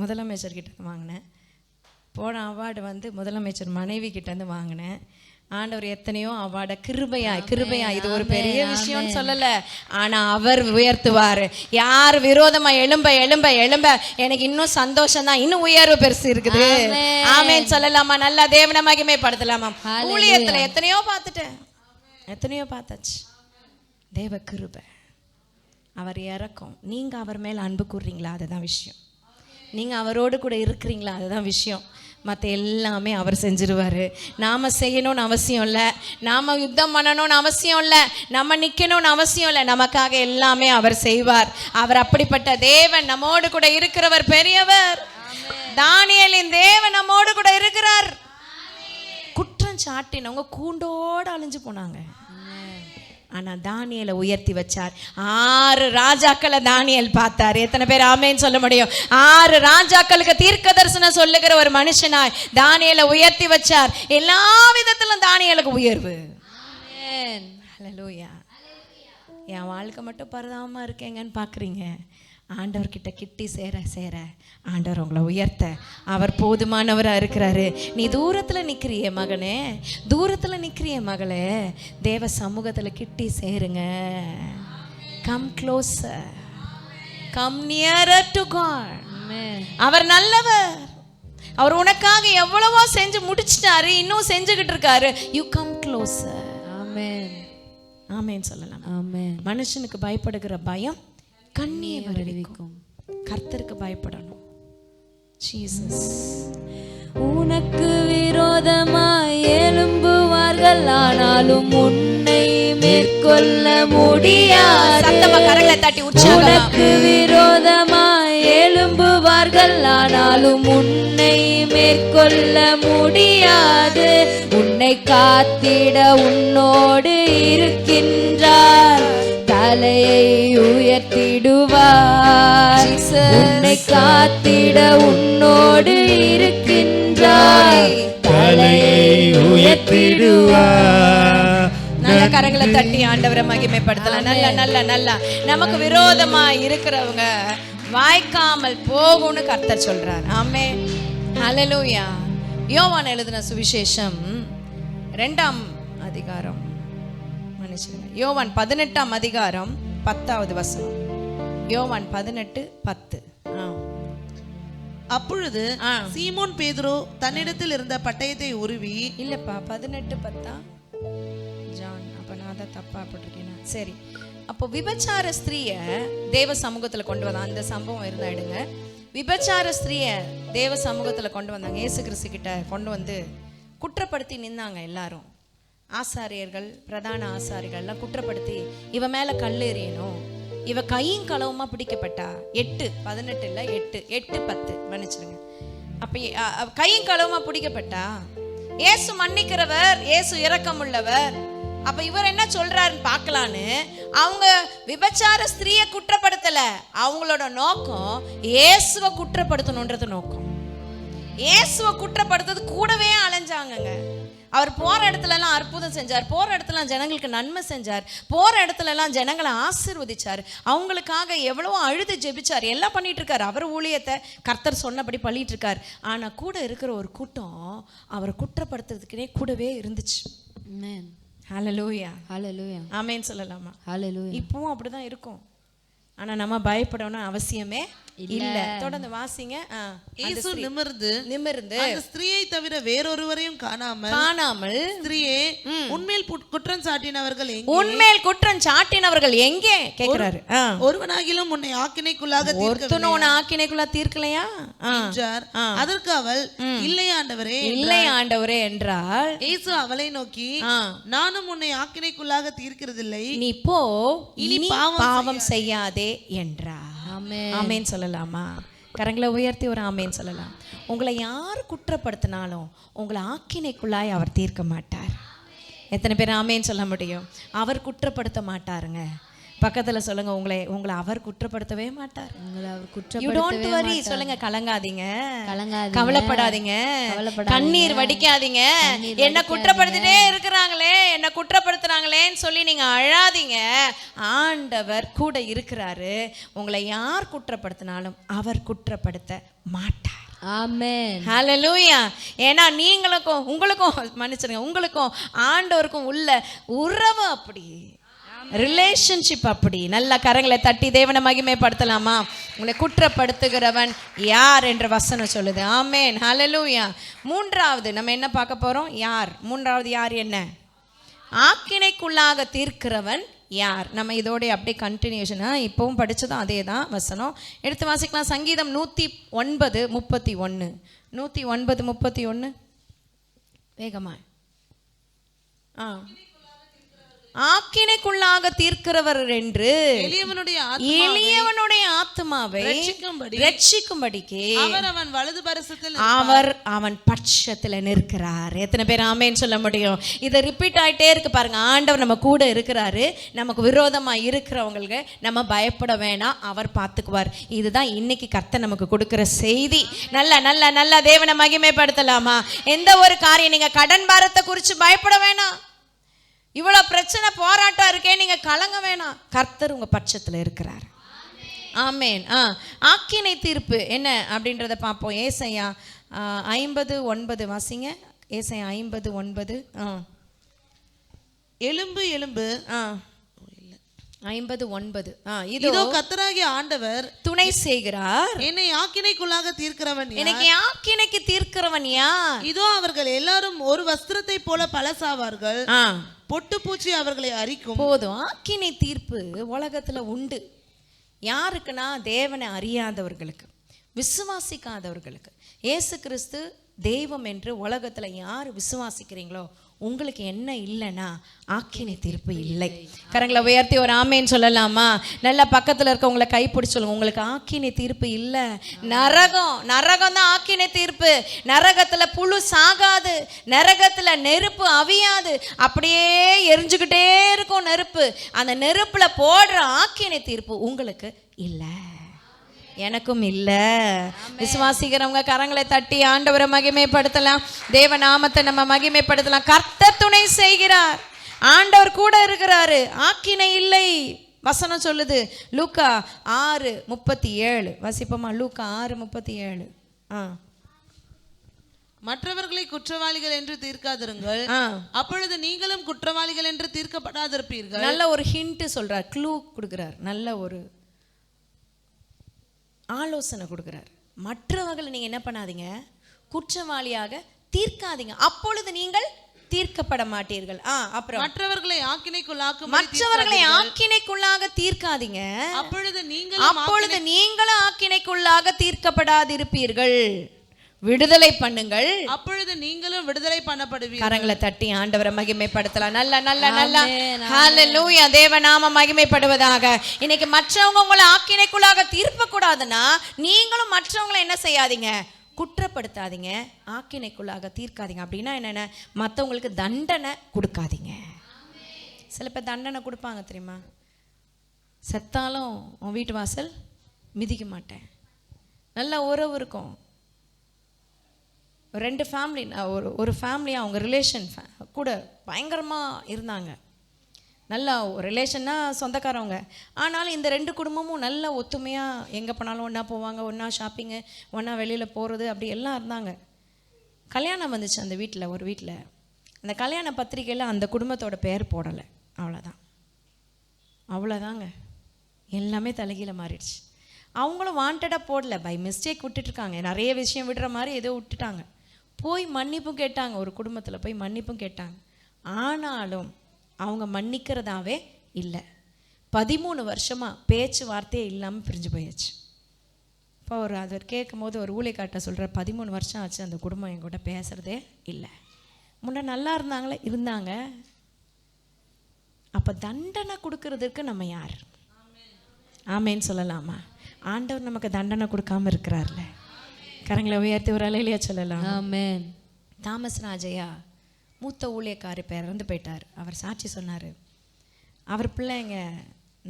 முதலமைச்சர்கிட்ட வாங்கினேன். போன அவார்டு முதலமைச்சர் மனைவி கிட்டேருந்து வாங்கினேன். ஆண்டவர் எத்தனையோ அவார்டை கிருபையா இது ஒரு பெரிய விஷயம்னு சொல்லலை, ஆனால் அவர் உயர்த்துவார். யார் விரோதமாக எழும்ப எழும்ப எழும்ப எனக்கு இன்னும் சந்தோஷம் தான், இன்னும் உயர்வு பெருசு இருக்குது. ஆமேன்னு சொல்லலாமா? நல்லா தேவனை மகிமைப்படுத்தலாமா? ஊழியத்தில் எத்தனையோ பார்த்தாச்சு. தேவ கிருபை, அவர் இறக்கம். நீங்கள் அவர் மேலே அன்பு கூறுறீங்களா, அதுதான் விஷயம். நீங்கள் அவரோடு கூட இருக்கிறீங்களா, அதுதான் விஷயம். மற்ற எல்லாமே அவர் செஞ்சிருவார். நாம் செய்யணும்னு அவசியம் இல்லை, நாம் யுத்தம் பண்ணணும்னு அவசியம் இல்லை, நம்ம நிற்கணும்னு அவசியம் இல்லை. நமக்காக எல்லாமே அவர் செய்வார். அவர் அப்படிப்பட்ட தேவன். நம்மோடு கூட இருக்கிறவர் பெரியவர். தானியேலின் தேவன் நம்மோடு கூட இருக்கிறார். குற்றம் சாட்டினவங்க கூண்டோடு அழிஞ்சு போனாங்க. ஆனால் தானியேலை உயர்த்தி வச்சார். 6 ராஜாக்களை தானியேல் பார்த்தார். எத்தனை பேர் ஆமேன்னு சொல்ல முடியும்? 6 ராஜாக்களுக்கு தீர்க்க தரிசனம் சொல்லுகிற ஒரு மனுஷனாய் தானியேலை உயர்த்தி வச்சார். எல்லா விதத்திலும் தானியேலுக்கு உயர்வு. ஹல்லேலூயா. என் வாழ்க்கை மட்டும் பரிதாபமாக இருக்கேங்கன்னு பார்க்குறீங்க, ஆண்டவர்கிட்ட கிட்டி சேர சேர ஆண்டவர் உங்களை உயர்த்த அவர் போதுமானவராக இருக்கிறாரு. நீ தூரத்தில் நிற்கிறிய மகனே, தூரத்தில் நிற்கிறிய மகளே, தேவ சமூகத்தில் கிட்டி சேருங்க. Come closer, come nearer to God. அவர் நல்லவர். அவர் உனக்காக எவ்வளவோ செஞ்சு முடிச்சிட்டாரு, இன்னும் செஞ்சுக்கிட்டு இருக்காரு. You come closer. Amen, amen சொல்லலாம். ஆமென். மனுஷனுக்கு பயப்படுகிற பயம் கண்ணியை வருவிக்கும். கர்த்தருக்கு பயப்படணும். ஜீசஸ். உனக்கு விரோதமாய் எழும்புவார்கள், ஆனாலும் உன்னை மேற்கொள்ள முடியாது. சத்தமா கரங்களை தட்டி உற்சாகமா. உனக்கு விரோதமாய் எழும்புவார்கள், ஆனாலும் உன்னை மேற்கொள்ள முடியாது. உன்னை காத்திட உன்னோடு இருக்கின்றார், தலையை உயர்த்திடுவார். உன்னை காத்திட உன்னோடு இருக்கின்றார், தலையை உயர்த்திடுவார். நல்ல கரங்களை தட்டி ஆண்டவரை மகிமைப்படுத்தலாம். நல்ல நல்ல நல்ல நமக்கு விரோதமா இருக்கிறவங்க வாய்க்காமல் போகும்னு கர்த்தர் சொல்றார். ஆமென், ஹல்லேலூயா. யோவான் எழுதின சுவிசேஷம் 2ஆம் அதிகாரம், யோவான் 18ஆம் அதிகாரம் 10வது வசனம். யோவான் 18:10. அப்பொழுது சீமோன் பேதுரு தன்னிடத்தில் இருந்த பட்டயத்தை உருவி, இல்லப்பா 18:10 ஜான், அப்ப நான் தான் தப்பா போட்டிருக்கேன். சரி, அப்போ விபச்சார ஸ்திரீய தேவ சமூகத்துல கொண்டு வந்தாங்க. அந்த சம்பவம் இருந்தா எடுங்க. விபச்சார ஸ்திரீய தேவ சமூகத்துல கொண்டு வந்தாங்க. இயேசு கிறிஸ்து கிட்ட கொண்டு வந்து குற்றப்படுத்தி நின்னாங்க. எல்லாரும் ஆசாரியர்கள், பிரதான ஆசாரிகள்லாம் குற்றப்படுத்தி இவ மேல கல் எறியணும், இவ கையும் களவுமா பிடிக்கப்பட்டா. 8:18 இல்லை, 8:10 மன்னிச்சிருங்க. அப்ப கையும் களவுமா பிடிக்கப்பட்டா. இயேசு மன்னிக்கிறவர், இயேசு இரக்கம் உள்ளவர். அப்ப இவர் என்ன சொல்றாருன்னு பார்க்கலான்னு அவங்க விபச்சார ஸ்திரீயை குற்றப்படுத்தல. அவங்களோட நோக்கம் இயேசுவை குற்றப்படுத்தணுன்றது நோக்கம். இயேசுவை குற்றப்படுத்துறது கூடவே அலைஞ்சாங்கங்க. அவர் போற இடத்துல எல்லாம் அற்புதம் செஞ்சார், போற இடத்துல ஜனங்களுக்கு நன்மை செஞ்சார், போற இடத்துல எல்லாம் ஜனங்களை ஆசீர்வதிச்சார், அவங்களுக்காக எவ்வளவோ அழுது ஜெபிச்சார், எல்லாம் பண்ணிட்டு இருக்காரு. அவர் ஊழியத்தை கர்த்தர் சொன்னபடி பண்ணிட்டு இருக்கார். ஆனா கூட இருக்கிற ஒரு கூட்டம் அவரை குற்றப்படுத்துறதுக்குனே கூடவே இருந்துச்சு. ஹல்லேலூயா, ஹல்லேலூயா, ஆமென் சொல்லலாமா? ஹல்லேலூயா. இப்பவும் அப்படிதான் இருக்கும். ஆனா நம்ம பயப்படணும் அவசியமே இல்ல. தொடர்ந்து வாசிங்க. இயேசு நிமிர்ந்து நிமிர்ந்து அந்த ஸ்திரீயை தவிர வேறொருவரையும் காணாமல் ஸ்திரீயே உன்மேல் குற்றம் சாட்டினவர்கள் எங்கே? உன்மேல் குற்றம் சாட்டினவர்கள் எங்கே கேக்குறாரு. ஒருவனாகிலும் உன்னை ஆக்கினைக்குள்ளாக ஒருத்தனும் உன்னை ஆக்கினைக்குள்ளா தீர்க்கலையா என்றார். அதற்கு அவள் இல்லை ஆண்டவரே, இல்லை ஆண்டவரே என்றால் இயேசு அவளை நோக்கி நானும் உன்னை ஆக்கினைக்குள்ளாக தீர்க்கிறதில்லை, நீ போ, இனி பாவம் செய்யாதே என்றார். ஆமென் சொல்லலாமா? கரங்களை உயர்த்தி ஒரு ஆமென் சொல்லலாம். உங்களை யார் குற்றப்படுத்தினாலும் உங்களை ஆக்கினைக்குள்ளாய் அவர் தீர்க்க மாட்டார். எத்தனை பேர் ஆமென் சொல்ல முடியும்? அவர் குற்றப்படுத்த மாட்டாருங்க. பக்கத்துல சொல்லுங்க, உங்களை அவர் குற்றப்படுத்தவே மாட்டார். You don't worry. சொல்லுங்க, கலங்காதீங்க, கவலைப்படாதீங்க, கண்ணீர் வடிக்காதீங்க. என்ன குற்றப்படுத்திட்டே இருக்கிறாங்களே, என்ன குற்றப்படுத்துறாங்களேன்னு சொல்லி நீங்க அழாதீங்க. ஆண்டவர் கூட இருக்கிறாரு. உங்களை யார் குற்றப்படுத்தினாலும் அவர் குற்றப்படுத்த மாட்டார். ஆமென். ஹல்லேலூயா. ஏன்னா உங்களுக்கும் மன்னிச்சிருங்க, உங்களுக்கும் ஆண்டவருக்கும் உள்ள உறவு அப்படி, ரிலேஷன்ஷிப் அப்படி. நல்ல கரங்களை தட்டி தேவனை மகிமைப்படுத்தலாமா? உங்களை குற்றப்படுத்துகிறவன் யார் என்ற வசனம் சொல்லுது. ஆமென், ஹல்லேலூயா. மூன்றாவது நம்ம என்ன பார்க்க போறோம்? யார்? மூன்றாவது யார் என்ன? ஆக்கினைக்குள்ளாக தீர்க்கிறவன் யார்? நம்ம இதோட அப்படியே கண்டினியூஷனா இப்பவும் படிச்சதும் அதே தான் வசனம். எடுத்து வாசிக்கலாம். சங்கீதம் 109:31. 109:31 வேகமா. ஆக்கினைக்குள்ளாக தீர்க்கிறவர் என்று எளியவனுடைய ஆத்துமாவை ரட்சிக்கும்படிக்கு அவர் அவன் பட்சத்துல நிற்கிறார். எத்தனை பேர் ஆமென் சொல்ல முடியும்? இதை ரிப்பீட் ஆயிட்டே இருக்கு பாருங்க. ஆண்டவர் நம்ம கூட இருக்கிறாரு. நமக்கு விரோதமா இருக்கிறவங்களுக்கு நம்ம பயப்பட வேணாம், அவர் பார்த்துக்குவார். இதுதான் இன்னைக்கு கர்த்தர் நமக்கு கொடுக்கிற செய்தி. நல்ல நல்ல நல்ல தேவனை மகிமைப்படுத்தலாமா? எந்த ஒரு காரியம், நீங்க கடன் பாரத்தை குறித்து பயப்பட வேணாம். இவ்வளோ பிரச்சனை போராட்டம் இருக்கே, நீங்க கலங்க வேணாம். கர்த்தர் உங்க பட்சத்தில் இருக்கிறார். ஆமென். ஆக்கினை தீர்ப்பு என்ன அப்படின்றத பார்ப்போம். ஏசாயா 50:9 வாசிங்க. ஏசாயா 50:9. எலும்பு எலும்பு 50:9. இதோ கர்த்தராகிய ஆண்டவர் துணை செய்கிறார், என்னை ஆக்கினைக்குள்ளாக தீர்க்கிறவன் யார்? எனக்கு ஆக்கினைக்கு தீர்க்கிறவன் யார்? இதோ அவர்கள் எல்லாரும் ஒரு வஸ்திரத்தை போல பழசாவார்கள், பொட்டு பூச்சி அவர்களை அரிக்கும். போதும். ஆக்கினை தீர்ப்பு உலகத்துல உண்டு. யாருக்குன்னா தேவனை அறியாதவர்களுக்கு, விசுவாசிக்காதவர்களுக்கு. இயேசு கிறிஸ்து தெய்வம் என்று உலகத்துல யார் விசுவாசிக்கிறீங்களோ உங்களுக்கு என்ன இல்லைன்னா ஆக்கினை தீர்ப்பு இல்லை. கரங்களை உயர்த்தி ஒரு ஆமேன்னு சொல்லலாமா? நல்ல பக்கத்தில் இருக்கவங்களை கைப்பிடிச்சு சொல்லுங்க, உங்களுக்கு ஆக்கினை தீர்ப்பு இல்லை. நரகம் தான் ஆக்கினை தீர்ப்பு. நரகத்தில் புழு சாகாது, நரகத்தில் நெருப்பு அவியாது, அப்படியே எரிஞ்சுக்கிட்டே இருக்கும் நெருப்பு. அந்த நெருப்பில் போடுற ஆக்கினை தீர்ப்பு உங்களுக்கு இல்லை, எனக்கும் இல்ல. விசுவாசிக்கிறவங்க கரங்களை தட்டி ஆண்டவரை மகிமைப்படுத்தலாம், தேவ நாமத்தை நம்ம மகிமைப்படுத்தலாம். கர்த்தர் துணை செய்கிறார், ஆண்டவர் கூட இருக்கிறாரு, ஆக்கினை இல்லை. வசனம் சொல்லுது லூக்கா 6:37. வசிப்போமா? லூக்கா 6:37. மற்றவர்களை குற்றவாளிகள் என்று தீர்க்காதிருங்கள், அப்பொழுது நீங்களும் குற்றவாளிகள் என்று தீர்க்கப்படாதிருப்பீர்கள். நல்ல ஒரு ஹிண்ட் சொல்றார், க்ளூ கொடுக்கிறார், நல்ல ஒரு ஆலோசனை கொடுக்கிறார். மற்றவர்களை நீங்க என்ன பண்ணாதீங்க, குற்றவாளியாக தீர்க்காதீங்க, அப்பொழுது நீங்கள் தீர்க்கப்பட மாட்டீர்கள். அப்புறம் மற்றவர்களை ஆக்கினைக்குள்ளாக தீர்க்காதீங்க, அப்பொழுது நீங்களும் ஆக்கினைக்குள்ளாக தீர்க்கப்படாதிருப்பீர்கள். விடுதலை பண்ணுங்கள், அப்பொழுது நீங்களும் விடுதலை பண்ணப்படுவீர்கள். கரங்களை தட்டி ஆண்டவரை மகிமைப்படுத்தலாம். நல்ல நல்ல நல்ல ஹல்லேலூயா. தேவநாமம் மகிமைப்படுவதாக. இன்னைக்கு மற்றவங்க உங்களை ஆக்கினைக்குள்ளாக தீர்ப்ப கூடாதுன்னா நீங்களும் மற்றவங்களை என்ன செய்யாதீங்க, குற்றப்படுத்தாதீங்க, ஆக்கினைக்குள்ளாக தீர்க்காதீங்க. அப்படின்னா என்னென்ன, மற்றவங்களுக்கு தண்டனை கொடுக்காதீங்க. சில பேர் தண்டனை கொடுப்பாங்க தெரியுமா? செத்தாலும் உன் வீட்டு வாசல் மிதிக்க மாட்டேன். நல்ல உறவு இருக்கும். 2 ஃபேமிலி, ஒரு ஃபேமிலி, அவங்க ரிலேஷன் கூட பயங்கரமாக இருந்தாங்க. நல்லா ரிலேஷன்னா சொந்தக்காரவங்க. ஆனாலும் இந்த 2 குடும்பமும் நல்ல ஒத்துமையாக எங்கே போனாலும் ஒன்றா போவாங்க, ஒன்றா ஷாப்பிங்கு, ஒன்றா வெளியில் போகிறது, அப்படி எல்லாம் இருந்தாங்க. கல்யாணம் வந்துச்சு அந்த வீட்டில். ஒரு வீட்டில் அந்த கல்யாண பத்திரிக்கையில் அந்த குடும்பத்தோட பேர் போடலை. அவ்வளோதாங்க, எல்லாமே தலைகீழ மாறிடுச்சு. அவங்களும் வாண்டடாக போடல, பை மிஸ்டேக் விட்டுட்ருக்காங்க. நிறைய விஷயம் விடுற மாதிரி ஏதோ விட்டுட்டாங்க. போய் மன்னிப்பும் கேட்டாங்க, ஒரு குடும்பத்தில் போய் மன்னிப்பும் கேட்டாங்க. ஆனாலும் அவங்க மன்னிக்கிறதாவே இல்லை. 13 வருஷமாக பேச்சுவார்த்தையே இல்லாமல் பிரிஞ்சு போயாச்சு. இப்போ அது கேட்கும் போது ஒரு ஊழியக்கார்ட்ட சொல்கிற, 13 வருஷம் ஆச்சு அந்த குடும்பம் என் கூட பேசுகிறதே இல்லை. முன்னே நல்லா இருந்தாங்க. அப்போ தண்டனை கொடுக்கறதுக்கு நம்ம யார்? ஆமேன்னு சொல்லலாமா? ஆண்டவர் நமக்கு தண்டனை கொடுக்காம இருக்கிறார்ல. கரங்களை உயர்த்தி ஒரு அலையிலையா சொல்லலாம். ஆமென். தாமஸ் ராஜையா மூத்த ஊழியக்காரி பேர் இறந்து போயிட்டார். அவர் சாட்சி சொன்னார். அவர் பிள்ளைங்க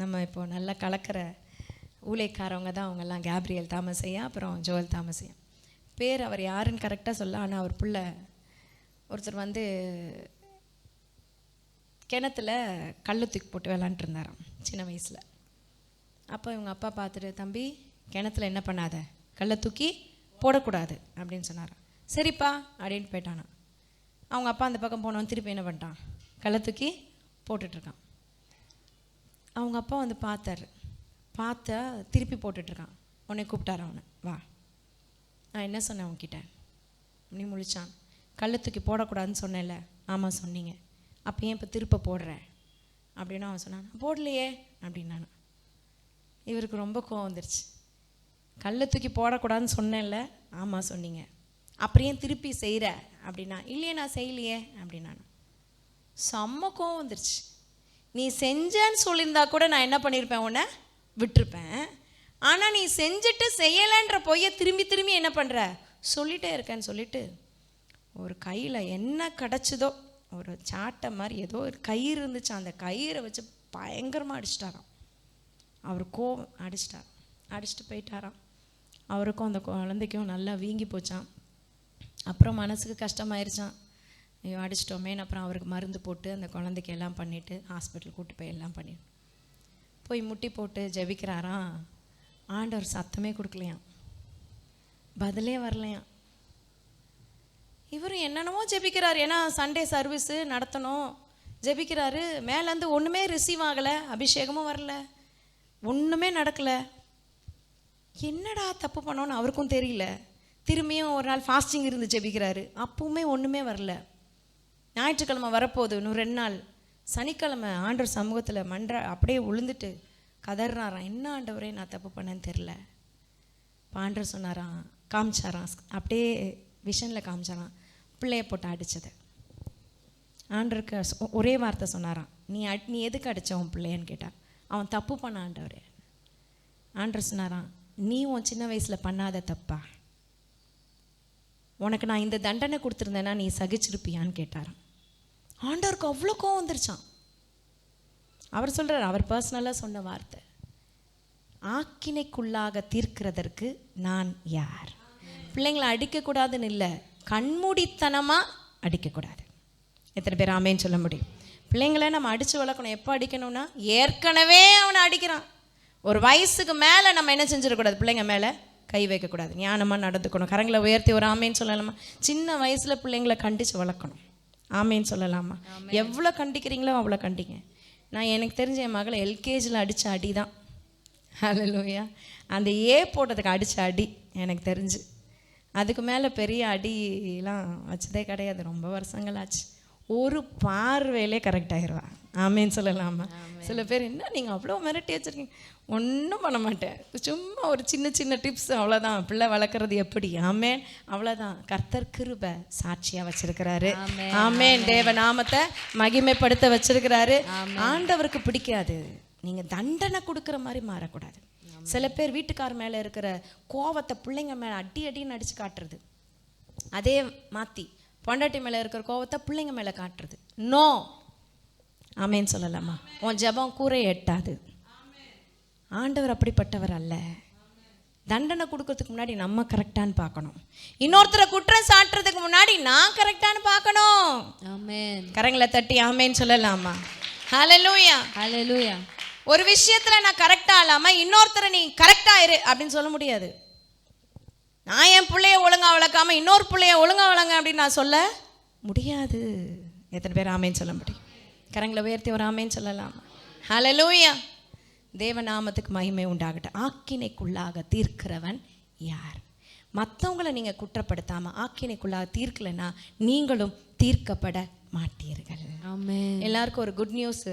நம்ம இப்போ நல்லா கலக்கிற ஊழியக்காரவங்க தான் அவங்கெல்லாம். கேப்ரியல் தாமஸையா, அப்புறம் ஜோயல் தாமஸையா. பேர் அவர் யாருன்னு கரெக்டாக சொல்ல. ஆனால் அவர் பிள்ளை ஒருத்தர் வந்து கிணத்துல கல் தூக்கி போட்டு விளாண்டுட்டு இருந்தாராம் சின்ன வயசில். அப்போ இவங்க அப்பா பார்த்துட்டு, தம்பி கிணத்துல என்ன பண்ணாத, கல்லை தூக்கி போடக்கூடாது அப்படின்னு சொன்னாராம். சரிப்பா அப்படின்ட்டு போயிட்டானா. அவங்க அப்பா அந்த பக்கம் போனவன் திருப்பி என்ன பண்ணிட்டான், கல்லை தூக்கி போட்டுட்ருக்கான். அவங்க அப்பா வந்து பார்த்தா திருப்பி போட்டுட்ருக்கான். உன்னை கூப்பிட்டாரு அவனை, வா நான் என்ன சொன்னேன் அவன்கிட்ட. நீ முழிச்சான். கல்லை தூக்கி போடக்கூடாதுன்னு சொன்னேன்ல. ஆமாம் சொன்னீங்க. அப்போ ஏன் இப்போ திருப்ப போடுற அப்படின்னு அவன் சொன்னான். போடலையே அப்படின்னானு. இவருக்கு ரொம்ப கோவம் வந்துருச்சு. கல்லை தூக்கி போடக்கூடாதுன்னு சொன்னேன்ல. ஆமாம் சொன்னீங்க. அப்புறம் ஏன் திருப்பி செய்கிற அப்படின்னா, இல்லையே நான் செய்யலையே அப்படின்னானு. செம்ம கோவம் வந்துருச்சு. நீ செஞ்சேன்னு சொல்லியிருந்தா கூட நான் என்ன பண்ணியிருப்பேன், உன்னை விட்டுருப்பேன். ஆனால் நீ செஞ்சுட்டு செய்யலைன்ற பொய்யை திரும்பி திரும்பி என்ன பண்ணுற, சொல்லிகிட்டே இருக்கேன்னு சொல்லிட்டு ஒரு கையில் என்ன கிடச்சிதோ, ஒரு சாட்டை மாதிரி ஏதோ ஒரு கயிறு இருந்துச்சு, அந்த கயிறை வச்சு பயங்கரமாக அடிச்சிட்டாராம். அவர் கோவம் அடிச்சுட்டு போயிட்டாராம். அவருக்கும் அந்த குழந்தைக்கும் நல்லா வீங்கி போச்சான். அப்புறம் மனசுக்கு கஷ்டமாயிருச்சான். ஐயோ அடிச்சிட்டோமேன்னு. அப்புறம் அவருக்கு மருந்து போட்டு அந்த குழந்தைக்கு எல்லாம் பண்ணிவிட்டு ஹாஸ்பிட்டல் கூப்பிட்டு போய் எல்லாம் பண்ணி போய் முட்டி போட்டு ஜெபிக்கிறாராம். ஆண்டவர் சத்தமே கொடுக்கலையாம், பதிலே வரலையாம். இவரும் என்னென்னமோ ஜெபிக்கிறார். ஏன்னா சண்டே சர்வீஸு நடத்தணும், ஜெபிக்கிறாரு. மேலேருந்து ஒன்றுமே ரிசீவ் ஆகலை, அபிஷேகமும் வரல, ஒன்றுமே நடக்கலை. என்னடா தப்பு பண்ணோன்னு அவருக்கும் தெரியல. திரும்பியும் ஒரு நாள் ஃபாஸ்டிங் இருந்து ஜெபிக்கிறாரு. அப்பவுமே ஒன்றுமே வரல. ஞாயிற்றுக்கிழமை வரப்போகுது, இன்னும் 2 நாள். சனிக்கிழமை ஆண்டவர் சமூகத்தில் அப்படியே உளுந்துட்டு கதறாராம். என்ன ஆண்டவரே நான் தப்பு பண்ணேன்னு தெரில. ஆண்டவர் சொன்னாராம், காமிச்சாராம், அப்படியே விஷனில் காமிச்சாராம் பிள்ளைய போட்டு அடித்ததை. ஆண்டருக்கு ஒரே வார்த்தை சொன்னாராம், நீ எதுக்கு அடித்த உன் பிள்ளையன்னு கேட்டார். அவன் தப்பு பண்ண ஆண்டவர். ஆண்டவர் சொன்னாராம், நீ உன் சின்ன வயசில் பண்ணாத தப்பா, உனக்கு நான் இந்த தண்டனை கொடுத்துருந்தேன்னா நீ சகிச்சிருப்பியான்னு கேட்டாராம். ஆண்டவருக்கு அவ்வளோ கோவம் வந்துருச்சான். அவர் சொல்கிறார், அவர் பர்சனலாக சொன்ன வார்த்தை, ஆக்கினைக்குள்ளாக தீர்க்கிறதற்கு நான் யார். பிள்ளைங்களை அடிக்கக்கூடாதுன்னு இல்லை, கண்மூடித்தனமாக அடிக்கக்கூடாது. எத்தனை பேர் ஆமேன்னு சொல்ல முடியும்? பிள்ளைங்களை நம்ம அடித்து வளர்க்கணும். எப்போ அடிக்கணும்னா, ஏற்கனவே அவனை அடிக்கிறான், ஒரு வயசுக்கு மேலே நம்ம என்ன செஞ்சிடக்கூடாது, பிள்ளைங்க மேலே கை வைக்கக்கூடாது, ஞானமாக நடந்துக்கணும். கரங்களை உயர்த்தி ஒரு ஆமேன்னு சொல்லலாமா? சின்ன வயசில் பிள்ளைங்களை கண்டித்து வளர்க்கணும். ஆமேன்னு சொல்லலாமா? எவ்வளோ கண்டிக்கிறீங்களோ அவ்வளோ கண்டிங்க. நான் எனக்கு தெரிஞ்ச என் மகளை எல்கேஜியில் அடித்த அடி தான், ஹல்லேலூயா, அந்த போட்டதுக்கு அடித்த அடி எனக்கு தெரிஞ்சு. அதுக்கு மேலே பெரிய அடிலாம் வச்சதே கிடையாது. ரொம்ப வருஷங்கள் ஆச்சு. ஒரு பார்வையிலே கரெக்டாகிடுவா. ஆமேன்னு சொல்லலாமா? சில பேர், என்ன நீங்கள் அவ்வளோ மிரட்டி வச்சுருக்கீங்க? ஒன்றும் பண்ண மாட்டேன், சும்மா ஒரு சின்ன சின்ன டிப்ஸ், அவ்வளோதான். பிள்ளை வளர்க்குறது எப்படி, ஆமேன், அவ்வளோதான். கர்த்தர் கிருபை சாட்சியாக வச்சிருக்கிறாரு. ஆமேன். தேவ நாமத்தை மகிமைப்படுத்த வச்சிருக்கிறாரு. ஆண்டவருக்கு பிடிக்காது நீங்கள் தண்டனை கொடுக்குற மாதிரி மாறக்கூடாது. சில பேர் வீட்டுக்கார மேலே இருக்கிற கோவத்தை பிள்ளைங்க மேலே அடின்னு அடித்து காட்டுறது, அதே மாற்றி பொண்டாட்டி மேலே இருக்கிற கோவத்தை பிள்ளைங்க மேலே காட்டுறது. நோ, ஆமேன்னு சொல்லலாமா? உன் ஜெபம் கூரை எட்டாது. ஆண்டவர் அப்படிப்பட்டவர் அல்ல. தண்டனை கொடுக்கறதுக்கு முன்னாடி நம்ம கரெக்டானு பார்க்கணும். இன்னொருத்தரை குற்றம் சாட்டுறதுக்கு முன்னாடி நான் கரெக்டானு பார்க்கணும். ஆமென். கரங்களை தட்டி ஆமேன்னு சொல்லலாமா? ஹல்லேலூயா, ஹல்லேலூயா. ஒரு விஷயத்துல நான் கரெக்டா இல்லாம இன்னொருத்தரை நீ கரெக்டா இரு அப்படின்னு சொல்ல முடியாது. நான் என் பிள்ளைய ஒழுங்கா வளர்க்காம இன்னொரு பிள்ளைய ஒழுங்கா வளங்க அப்படின்னு நான் சொல்ல முடியாது. எத்தனை பேர் ஆமேன்னு சொல்ல முடியும்? கரங்களை உயர்த்தி ஒரு ஆமேன்னு சொல்லலாமா? ஹல்லேலூயா. தேவநாமத்துக்கு மகிமை உண்டாகட்டும். ஆக்கினைக்குள்ளாக தீர்க்கிறவன் யார்? மற்றவங்களை நீங்கள் குற்றப்படுத்தாமல் ஆக்கினைக்குள்ளாக தீர்க்கலைன்னா நீங்களும் தீர்க்கப்பட மாட்டீர்கள். ஆமென். எல்லாருக்கும் ஒரு குட் நியூஸ்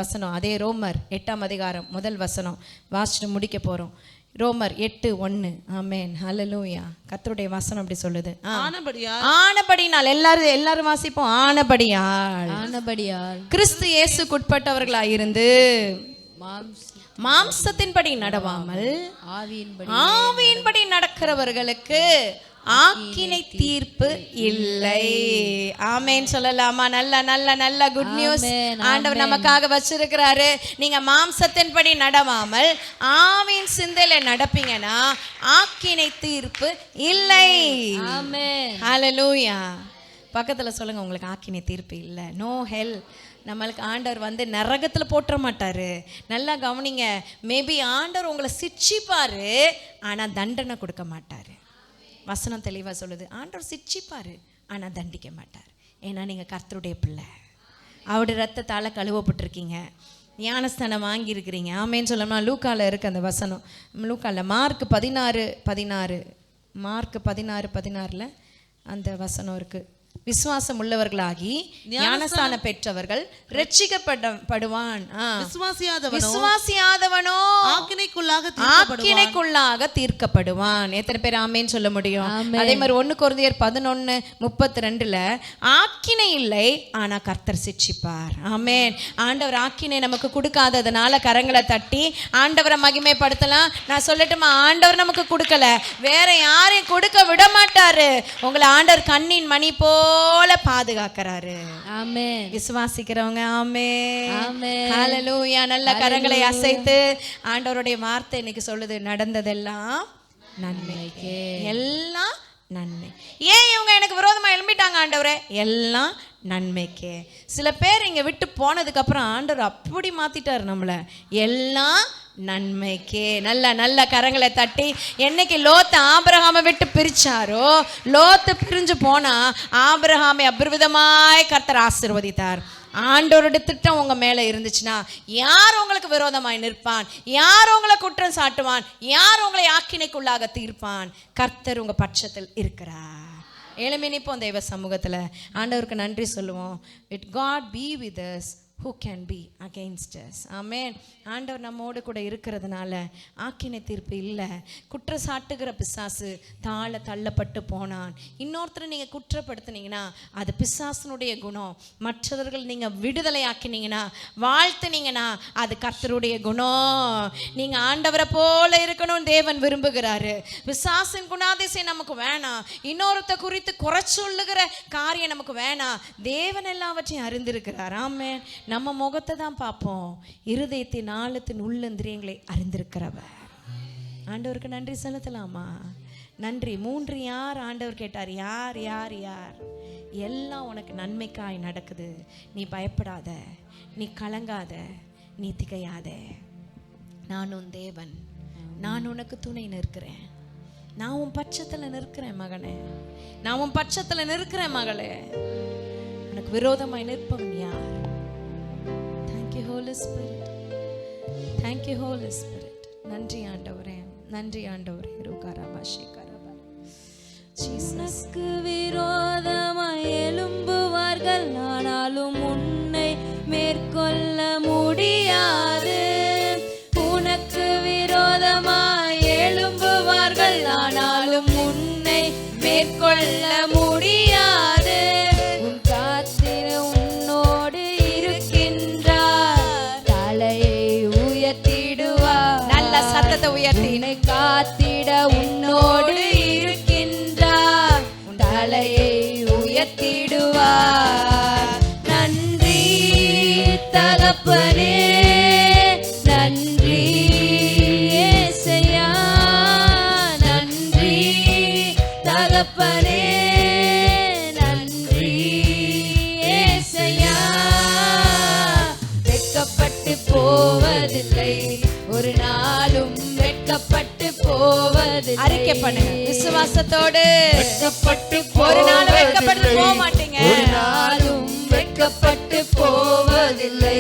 வசனம். அதே ரோமர் 8ஆம் அதிகாரம் 1 வசனம் வாசிட்டு முடிக்க போகிறோம். ரோமர் 8:1. ஆமென், ஹல்லேலூயா. கர்த்தருடைய வசனம் அப்படி சொல்லுது. ஆனபடியால் எல்லாரும் வாசிப்போம். ஆனபடியால் கிறிஸ்து இயேசுக்குட்பட்டவர்களாயிருந்து மாம்சத்தின்படி நடவாமல் ஆவியின்படி நடக்கிறவர்களுக்கு ஆக்கினை தீர்ப்பு இல்லை. ஆமென் சொல்லலாமா? நல்ல நல்ல நல்ல குட் நியூஸ் ஆண்டவர் நமக்காக வச்சிருக்கிறாரு. நீங்க மாம்சத்தின்படி நடவாமல் ஆவியின் சிந்தையில நடப்பீங்கன்னா ஆக்கினை தீர்ப்பு இல்லை. ஆமென், ஹல்லேலூயா. பக்கத்துல சொல்லுங்க, உங்களுக்கு ஆக்கினை தீர்ப்பு இல்லை. நோ ஹெல். நம்மளுக்கு ஆண்டவர் நரகத்தில் போட்டுற மாட்டார். நல்லா கவனிங்க. மேபி ஆண்டவர் உங்களை சிட்சிப்பார், ஆனால் தண்டனை கொடுக்க மாட்டார். வசனம் தெளிவாக சொல்லுது. ஆண்டவர் சிட்சிப்பார், ஆனால் தண்டிக்க மாட்டார். ஏன்னா நீங்கள் கர்த்தருடைய பிள்ளை. அவருடைய ரத்தத்தால் கழுவப்பட்டிருக்கீங்க, ஞானஸ்தானம் வாங்கியிருக்கிறீங்க. ஆமேன்னு சொல்லணும்னா லூக்காவில் இருக்குது அந்த வசனம். லூக்காவில் மார்க் 16:16 அந்த வசனம் இருக்குது. விசுவாசம் உள்ளவர்களாகி ஞானஸ்தானம் பெற்றவர்கள் ரட்சிக்கப்படுவான். விசுவாசியாதவனோ ஆக்கினைக்குள்ளாக தீர்க்கப்படுவான். எத்தனை பேர் ஆமேன்னு சொல்ல முடியும்? அதே மாதிரி 1 கொரிந்தியர் 11:32 ஆக்கினை இல்லை, ஆனா கர்த்தர் சிட்சிப்பார். ஆமேன். ஆண்டவர் ஆக்கினை நமக்கு கொடுக்காததுனால கரங்களை தட்டி ஆண்டவரை மகிமைப்படுத்தலாம். நான் சொல்லட்டுமா? ஆண்டவர் நமக்கு கொடுக்கல, வேற யாரையும் கொடுக்க விட மாட்டாரு. உங்களை ஆண்டவர் கண்ணின் மணி போல பாதுகாக்கிறாரு. ஆமென். விசுவாசிக்கிறவங்க ஆமென், ஆமென், ஹல்லேலூயா. நல்ல கரங்களை அசைத்து ஆண்டவருடைய வார்த்தை இன்னைக்கு சொல்லுது, நடந்ததெல்லாம் நன்மைக்கே, எல்லாம் நன்மை. ஏன் இவங்க எனக்கு விரோதமா எழும்பிட்டாங்க ஆண்டவரே? எல்லாம் நன்மைக்கே. சில பேர் இங்க விட்டு போனதுக்கு அப்புறம் ஆண்டவர் அப்படி மாத்திட்டாரு நம்மள. எல்லாம் நன்மைக்கே. நல்ல நல்ல கரங்களை தட்டி. என்னைக்கு லோத்து ஆபிரகாமை விட்டு பிரிச்சாரோ, லோத்து பிரிஞ்சு போனா ஆபிரகாமை அபரிவிதமாய் கர்த்தர் ஆசீர்வதித்தார். ஆண்டவருடைய திட்டம் உங்க மேல இருந்துச்சுன்னா யார் உங்களுக்கு விரோதமாய் நிற்பான்? யார் உங்களை குற்றம் சாட்டுவான்? யார் உங்களை ஆக்கினைக்குள்ளாக தீர்ப்பான்? கர்த்தர் உங்க பட்சத்தில் இருக்கிறார். ஏழுமே நிற்போம் தெய்வ சமூகத்துல. ஆண்டவருக்கு நன்றி சொல்லுவோம். With God be with us, who can be against us? Amen. ஆண்டவர் நம்மோடு கூட இருக்கிறதுனால ஆக்கினை தீர்ப்பு இல்லை. குற்றச்சாட்டுகிற பிசாசு தள்ளப்பட்டு போனான். இன்னொருத்தரை நீங்கள் குற்றப்படுத்தினீங்கன்னா அது பிசாசனுடைய குணம். மற்றவர்கள் நீங்கள் விடுதலை ஆக்கினீங்கன்னா, வாழ்த்துனீங்கன்னா அது கர்த்தருடைய குணம். நீங்கள் ஆண்டவரை போல இருக்கணும்னு தேவன் விரும்புகிறாரு. பிசாசின் குணாதிசயம் நமக்கு வேணாம். இன்னொருத்த குறித்து குறை சொல்லுகிற காரியம் நமக்கு வேணாம். தேவன் எல்லாவற்றையும் அறிந்திருக்கிறார். ஆமென். நம்ம முகத்தை தான் பார்ப்போம், இருதயத்தின் ஆழத்தின் உள்ளந்திரியங்களை அறிந்திருக்கிறவர். ஆண்டவருக்கு நன்றி செலுத்தலாமா? நன்றி. 3 யார் ஆண்டவர் கேட்டார்? யார் யார் யார்? எல்லாம் உனக்கு நன்மைக்காய் நடக்குது. நீ பயப்படாத, நீ கலங்காத, நீ திகையாத. நான் உன் தேவன், நான் உனக்கு துணை நிற்கிறேன். நான் உன் பட்சத்தில் நிற்கிறேன் மகனே, நான் உன் பட்சத்தில் நிற்கிறேன் மகளே. உனக்கு விரோதமாய் நிற்பவன் யார்? Thank you Holy Spirit. Thank you Holy Spirit. நன்றி ஆண்டவரே, நன்றி ஆண்டவரே. உனக்கு விரோதமாய் எழும்புவார்கள், ஆனாலும் உன்னை மேற்கொள்ள முடியாது. உனக்கு விரோதமாய் எழும்புவார்கள், ஆனாலும் உன்னை மேற்கொள்ள முடியாது. உன் காத்திர உன்னோடு இருக்கின்றார், தலையை உயர்த்திடுவார். நல்ல சத்தத்தை உயர்த்தி. உன்னை காத்திட உன்னோடு இருக்கின்றார், தலையை உயர்த்திடுவார். நன்றி தகப்பனே, நன்றி ஏசையா, நன்றி தகப்பனே, நன்றி ஏசையா. வெட்கப்பட்டு போவதில்லை, ஒரு நாளும் வெட்கப்பட்டு போவதில்லை. அறிக்கை பண்ணுங்க விசுவாசத்தோடு. வெட்கப்பட்டு ஒரு நாள் வெட்கப்பட்டு போக மாட்டீங்க. ஒரு நாளும் வெட்கப்பட்டு போவதில்லை.